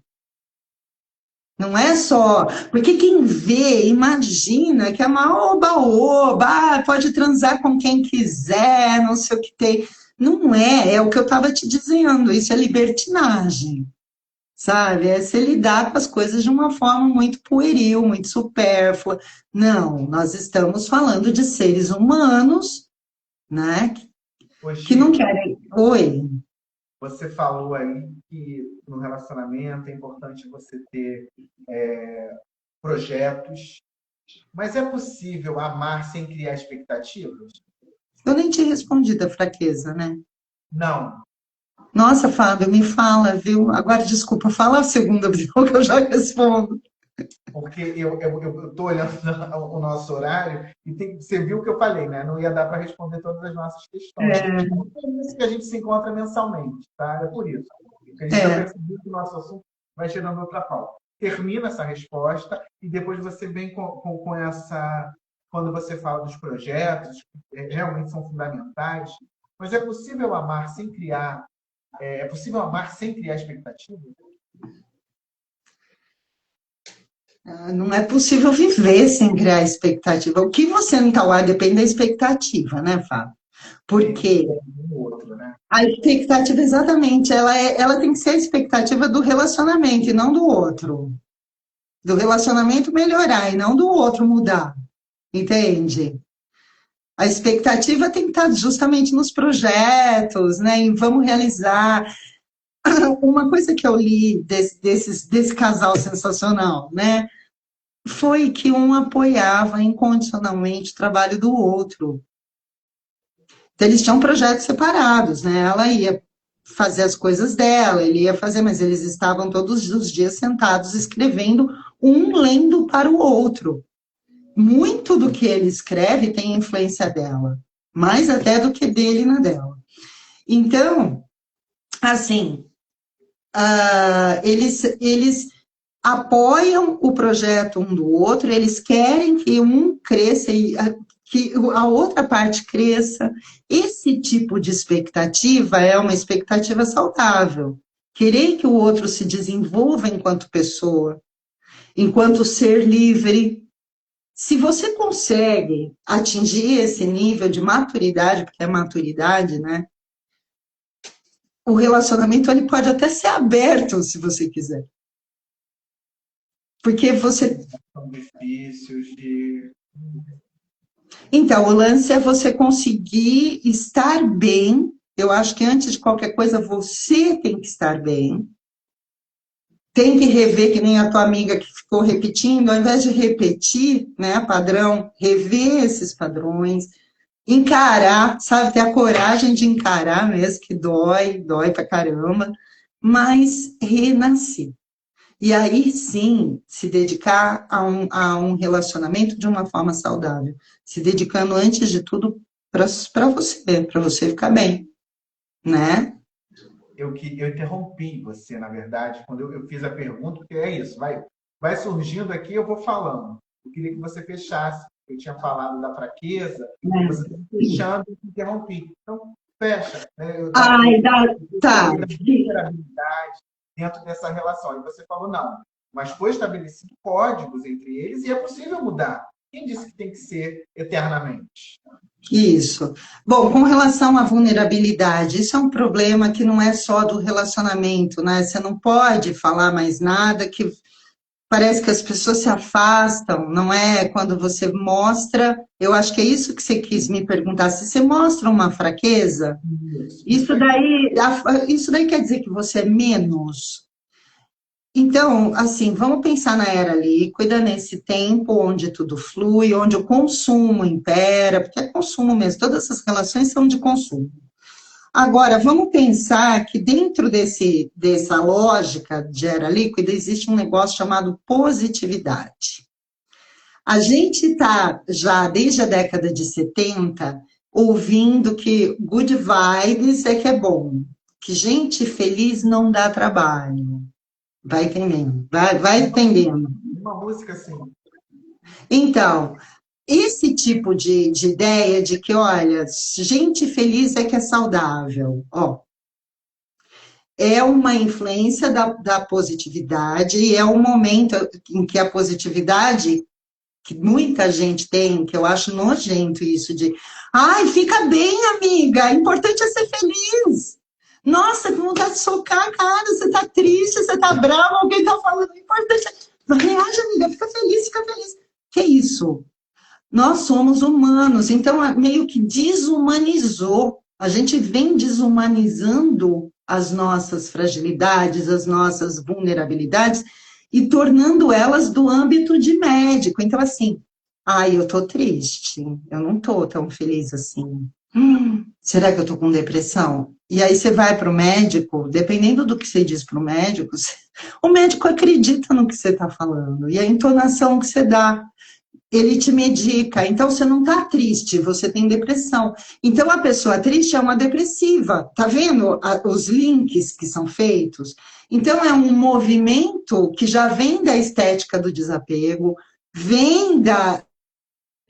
Não é só, porque quem vê, imagina que é uma oba-oba, pode transar com quem quiser, não sei o que tem. Não é o que eu estava te dizendo, isso é libertinagem, sabe? É se lidar com as coisas de uma forma muito pueril, muito supérflua. Não, nós estamos falando de seres humanos, né? Que não querem. Oi. Você falou aí que no relacionamento é importante você ter projetos, mas é possível amar sem criar expectativas? Eu nem te respondi da fraqueza, né? Não. Nossa, Fábio, me fala, viu? Agora, desculpa, fala a segunda opção que eu já respondo. Porque eu estou olhando o nosso horário e você viu o que eu falei, né? Não ia dar para responder todas as nossas questões. É por isso que a gente se encontra mensalmente, tá? É por isso. Porque a gente já percebeu que o nosso assunto vai gerando outra pauta. Termina essa resposta e depois você vem com essa... Quando você fala dos projetos, realmente são fundamentais. Mas é possível amar sem criar... É possível amar sem criar expectativa? Não é possível viver sem criar expectativa. O que você não está lá depende da expectativa, né, Fábio? Porque a expectativa, exatamente, ela tem que ser a expectativa do relacionamento e não do outro. Do relacionamento melhorar e não do outro mudar. Entende? A expectativa tem que estar justamente nos projetos, né? Em vamos realizar. Uma coisa que eu li desse casal sensacional, né? Foi que um apoiava incondicionalmente o trabalho do outro. Então, eles tinham projetos separados, né? Ela ia fazer as coisas dela, ele ia fazer, mas eles estavam todos os dias sentados escrevendo, um lendo para o outro. Muito do que ele escreve tem influência dela, mais até do que dele na dela. Então, assim, eles apoiam o projeto um do outro, eles querem que um cresça e que a outra parte cresça. Esse tipo de expectativa é uma expectativa saudável. Querer que o outro se desenvolva enquanto pessoa, enquanto ser livre. Se você consegue atingir esse nível de maturidade, porque é maturidade, né? O relacionamento ele pode até ser aberto, se você quiser. Porque você... São difíceis de... Então, o lance é você conseguir estar bem. Eu acho que antes de qualquer coisa, você tem que estar bem. tem que rever, que nem a tua amiga que ficou repetindo, ao invés de repetir, né, padrão, rever esses padrões, encarar, sabe, ter a coragem de encarar mesmo, que dói pra caramba, mas renascer. E aí sim, se dedicar a um relacionamento de uma forma saudável, se dedicando antes de tudo para você ficar bem, né? Eu interrompi você, na verdade, quando eu fiz a pergunta, porque é isso, vai surgindo aqui, eu vou falando. Eu queria que você fechasse. Eu tinha falado da fraqueza, você está fechando e interrompi. Então, fecha. Né? Eu estava Tá. da vulnerabilidade dentro dessa relação. E você falou, não, mas foi estabelecido códigos entre eles e é possível mudar. Quem disse que tem que ser eternamente? Isso. Bom, com relação à vulnerabilidade, isso é um problema que não é só do relacionamento, né? Você não pode falar mais nada, que parece que as pessoas se afastam, não é? Quando você mostra, eu acho que é isso que você quis me perguntar, se você mostra uma fraqueza, isso daí quer dizer que você é menos. Então, assim, vamos pensar na era líquida, nesse tempo onde tudo flui, onde o consumo impera, porque é consumo mesmo, todas essas relações são de consumo. Agora, vamos pensar que dentro dessa lógica de era líquida existe um negócio chamado positividade. A gente está já desde a década de 70 ouvindo que good vibes é que é bom, que gente feliz não dá trabalho. Vai entendendo, vai entendendo. Uma música assim. Então, esse tipo de ideia de que, olha, gente feliz é que é saudável, ó, é uma influência da positividade e é um momento em que a positividade, que muita gente tem, que eu acho nojento isso de, ai, fica bem, amiga, o importante é ser feliz. Nossa, que vontade de socar a cara, você tá triste, você tá brava, alguém tá falando, o importante é, reage, amiga, fica feliz, fica feliz. Que isso? Nós somos humanos, então meio que desumanizou. A gente vem desumanizando as nossas fragilidades, as nossas vulnerabilidades e tornando elas do âmbito de médico. Então, assim, ai, eu tô triste, eu não tô tão feliz assim. Será que eu tô com depressão? E aí você vai para o médico, dependendo do que você diz para o médico, o médico acredita no que você está falando e a entonação que você dá. Ele te medica, então você não está triste, você tem depressão. Então a pessoa triste é uma depressiva, tá vendo os links que são feitos? Então é um movimento que já vem da estética do desapego, vem da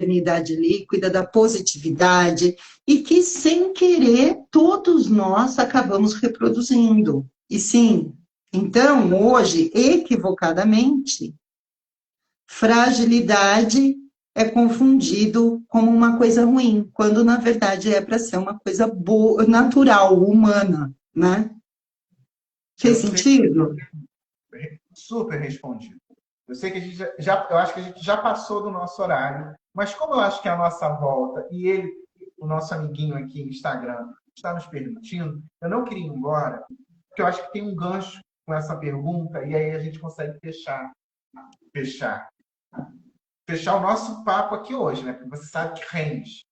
eternidade líquida, da positividade, e que sem querer todos nós acabamos reproduzindo. E sim, então hoje, equivocadamente, fragilidade é confundido como uma coisa ruim, quando na verdade é para ser uma coisa boa, natural, humana, né? Fez sentido? Super respondido. Eu sei que a gente eu acho que a gente já passou do nosso horário, mas como eu acho que é a nossa volta e ele, o nosso amiguinho aqui no Instagram, está nos permitindo, eu não queria ir embora, porque eu acho que tem um gancho com essa pergunta e aí a gente consegue fechar o nosso papo aqui hoje, né? Porque você sabe que rende.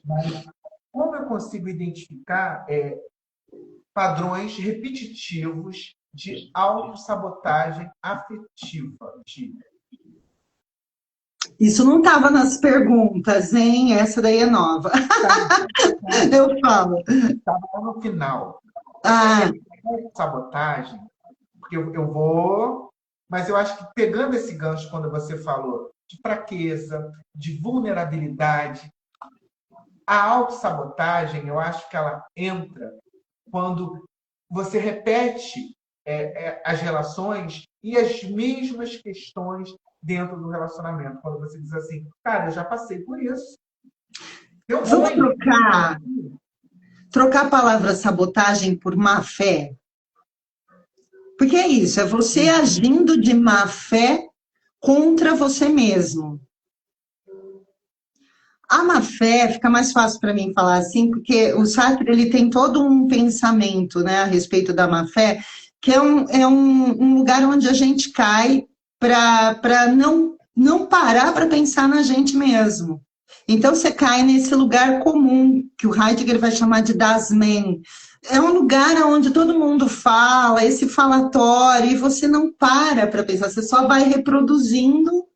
Mas como eu consigo identificar padrões repetitivos de autossabotagem afetiva? Isso não estava nas perguntas, hein? Essa daí é nova. Eu falo. Estava lá no final. Sabotagem, porque eu vou... Mas eu acho que pegando esse gancho quando você falou de fraqueza, de vulnerabilidade, a autossabotagem, eu acho que ela entra quando você repete as relações e as mesmas questões dentro do relacionamento. Quando você diz assim, cara, eu já passei por isso. Vamos trocar a palavra sabotagem por má fé? Porque é isso, é você agindo de má fé contra você mesmo. A má fé fica mais fácil para mim falar assim, porque o Sartre ele tem todo um pensamento, né, a respeito da má fé, que é um lugar onde a gente cai para não parar para pensar na gente mesmo. Então você cai nesse lugar comum, que o Heidegger vai chamar de Das Man. É um lugar onde todo mundo fala, esse falatório, e você não para pensar, você só vai reproduzindo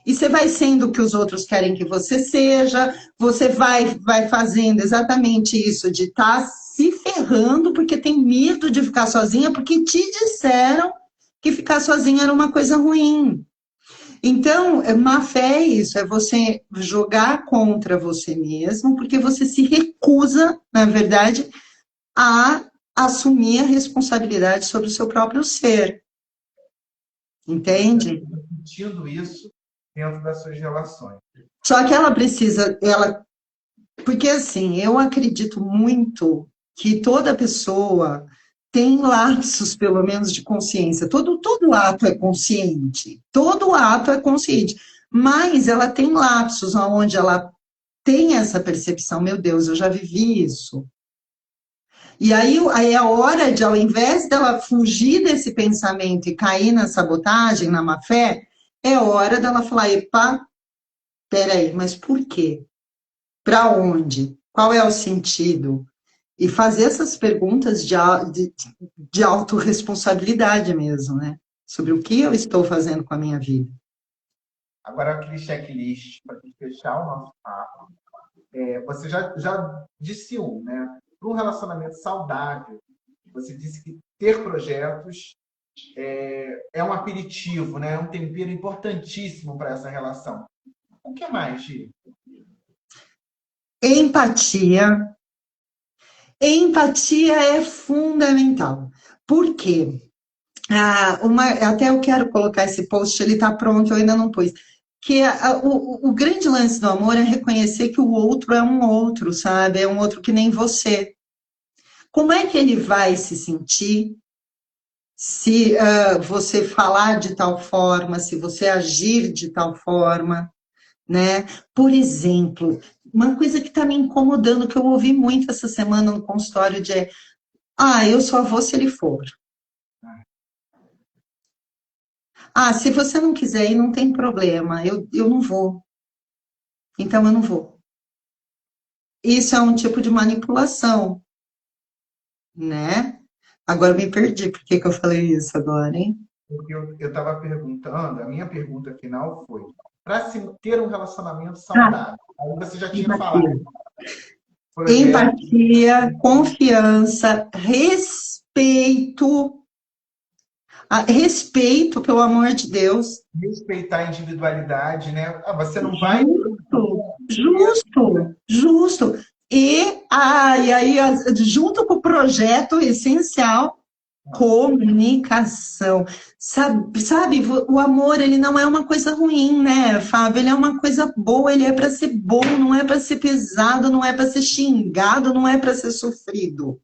e você vai sendo o que os outros querem que você seja, você vai fazendo exatamente isso, de estar se ferrando porque tem medo de ficar sozinha, porque te disseram que ficar sozinha era uma coisa ruim. Então, má fé é isso, é você jogar contra você mesmo, porque você se recusa, na verdade, a assumir a responsabilidade sobre o seu próprio ser. Entende? Sentindo isso dentro das suas relações. Só que ela precisa, porque assim, eu acredito muito que toda pessoa tem lapsos, pelo menos, de consciência. Todo ato é consciente. Todo ato é consciente. Mas ela tem lapsos onde ela tem essa percepção, meu Deus, eu já vivi isso. E aí é a hora de, ao invés dela fugir desse pensamento e cair na sabotagem, na má fé, é hora dela falar, epa, peraí, mas por quê? Para onde? Qual é o sentido? E fazer essas perguntas de autorresponsabilidade mesmo, né? Sobre o que eu estou fazendo com a minha vida. Agora, aquele checklist para fechar o nosso papo. Você já disse né? Para um relacionamento saudável, você disse que ter projetos é um aperitivo, né? É um tempero importantíssimo para essa relação. O que mais, Gi? Empatia. Empatia é fundamental. Por quê? Até eu quero colocar esse post, ele está pronto, eu ainda não pus. Que o grande lance do amor é reconhecer que o outro é um outro, sabe? É um outro que nem você. Como é que ele vai se sentir se você falar de tal forma, se você agir de tal forma, né? Por exemplo, uma coisa que está me incomodando, que eu ouvi muito essa semana no consultório, eu só vou se ele for. Se você não quiser ir, não tem problema, eu não vou. Então eu não vou. Isso é um tipo de manipulação, né? Agora eu me perdi, por que eu falei isso agora, hein? Porque eu estava perguntando, a minha pergunta final foi, para se ter um relacionamento saudável, aí você já tinha falado. Empatia, confiança, respeito. Respeito, pelo amor de Deus. Respeitar a individualidade, né? Você não vai... Justo. E aí, junto com o projeto essencial, comunicação. Sabe, o amor, ele não é uma coisa ruim, né, Fábio? Ele é uma coisa boa, ele é para ser bom, não é para ser pesado, não é para ser xingado, não é para ser sofrido.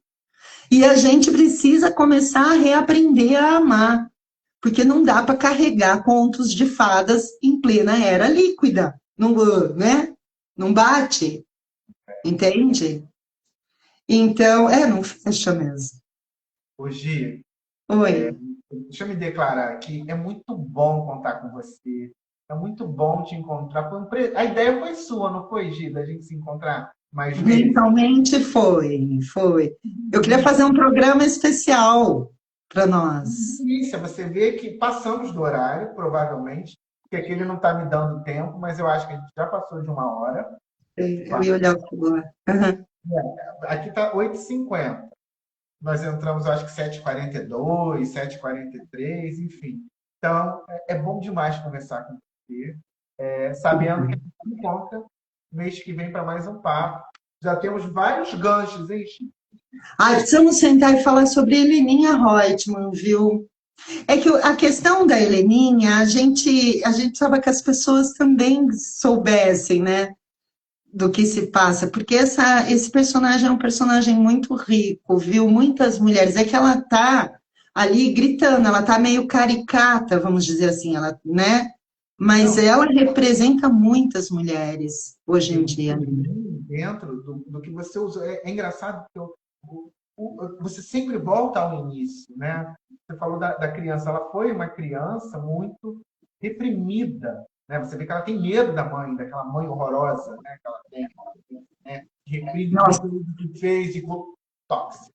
E a gente precisa começar a reaprender a amar, porque não dá para carregar contos de fadas em plena era líquida, não, né? Não bate, entende? Então, não fecha mesmo. Ô, Gi, Oi. deixa eu me declarar aqui, é muito bom contar com você, é muito bom te encontrar. A ideia foi sua, não foi, Gi, da gente se encontrar mais vezes? Mentalmente foi. Eu queria fazer um programa especial para nós. Isso, você vê que passamos do horário, provavelmente, porque aqui ele não está me dando tempo, mas eu acho que a gente já passou de 1 hora. Eu ia olhar o celular. Uhum. Aqui está 8h50. Nós entramos, acho que 7h42, 7h43, enfim. Então, é bom demais conversar com você, sabendo que a gente se encontra mês que vem para mais um papo. Já temos vários ganchos, hein, Chico? Precisamos sentar e falar sobre Heleninha Reutemann, viu? É que a questão da Heleninha, a gente precisava que as pessoas também soubessem, né? Do que se passa, porque esse personagem é um personagem muito rico, viu? Muitas mulheres, é que ela tá ali gritando, ela tá meio caricata, vamos dizer assim, ela, né? Mas ela representa muitas mulheres hoje em dia. Dentro do que você usou. É engraçado porque você sempre volta ao início, né? Você falou da criança, ela foi uma criança muito reprimida, né? Você vê que ela tem medo da mãe, daquela mãe horrorosa, né? Que ela tem, né? Que reprime Nossa, tudo que fez de tóxico.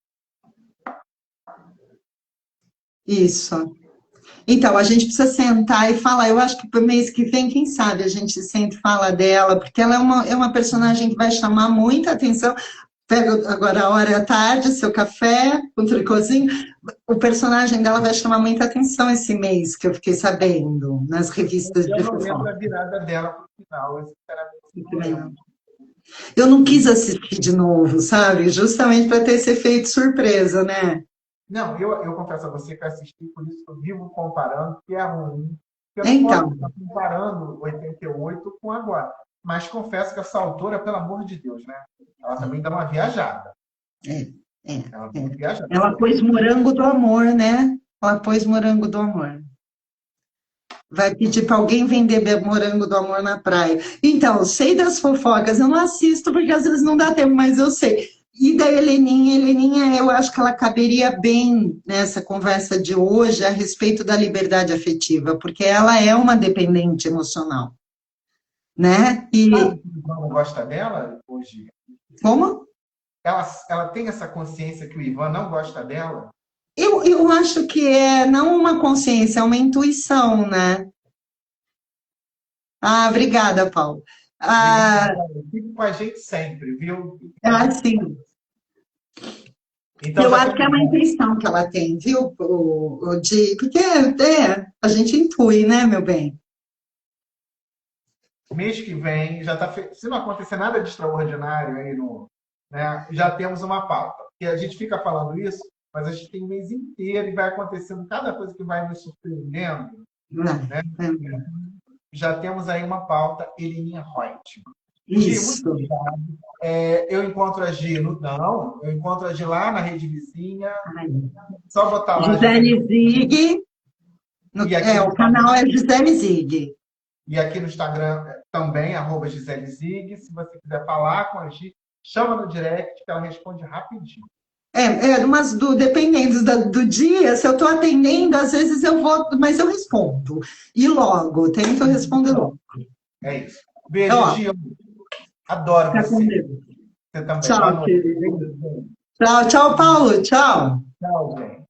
isso. Então, a gente precisa sentar e falar. Eu acho que para o mês que vem, quem sabe, a gente senta e fala dela, porque ela é uma personagem que vai chamar muita atenção. Pega agora a hora da tarde, seu café, um tricôzinho. O personagem dela vai chamar muita atenção esse mês, que eu fiquei sabendo, nas revistas Eu de não lembro a fofoca. virada dela para o final, eu sinceramente não lembro. Eu não quis assistir de novo, sabe? Justamente para ter esse efeito surpresa, né? Não, eu confesso a você que eu assisti, por isso que eu vivo comparando, que é ruim. Porque eu não posso Então, estar comparando 88 com agora. Mas confesso que essa autora, pelo amor de Deus, né? Ela também dá uma viajada. é, é, Ela dá é. uma viajada. Ela pôs morango do amor, né? Ela pôs morango do amor. Vai pedir para alguém vender morango do amor na praia. Então, eu sei das fofocas, eu não assisto porque às vezes não dá tempo, mas eu sei. E da Heleninha, Heleninha, eu acho que ela caberia bem nessa conversa de hoje a respeito da liberdade afetiva, porque ela é uma dependente emocional, né? Sabe E que o Ivan não gosta dela hoje? como? Ela tem essa consciência que o Ivan não gosta dela? Eu acho que é não uma consciência, é uma intuição, né? Ah, obrigada, Paulo. Obrigado, Ah, Ivan. Fique com a gente sempre, viu? Fique com a gente. sim. Então Eu já acho que é temos uma intuição que ela tem, viu? Porque a gente intui, né, meu bem? mês que vem, já tá se não acontecer nada de extraordinário aí no, né, já temos uma pauta. Porque a gente fica falando isso, mas a gente tem o mês inteiro e vai acontecendo cada coisa que vai nos surpreendendo, né? É, é, Já temos aí uma pauta, Elininha Reutemann. Gi, muito isso. obrigado. Eu encontro a Gi no não, eu encontro a Gi lá na rede vizinha, Ai, só botar lá Gisele Zig, e aqui no o canal é Gisele Zig. E aqui no Instagram também, @Gisele Zig. Se você quiser falar com a Gi, chama no direct que ela responde rapidinho. Dependendo do dia, se eu estou atendendo, às vezes eu vou, mas eu respondo. E logo, tento responder logo. É isso. Beijo, Ó, Gi. Adoro fica com você. Deus. Você também. Boa Tchau, noite. querido. Beijo. Tchau, tchau, Paulo. Tchau. Tchau, gente.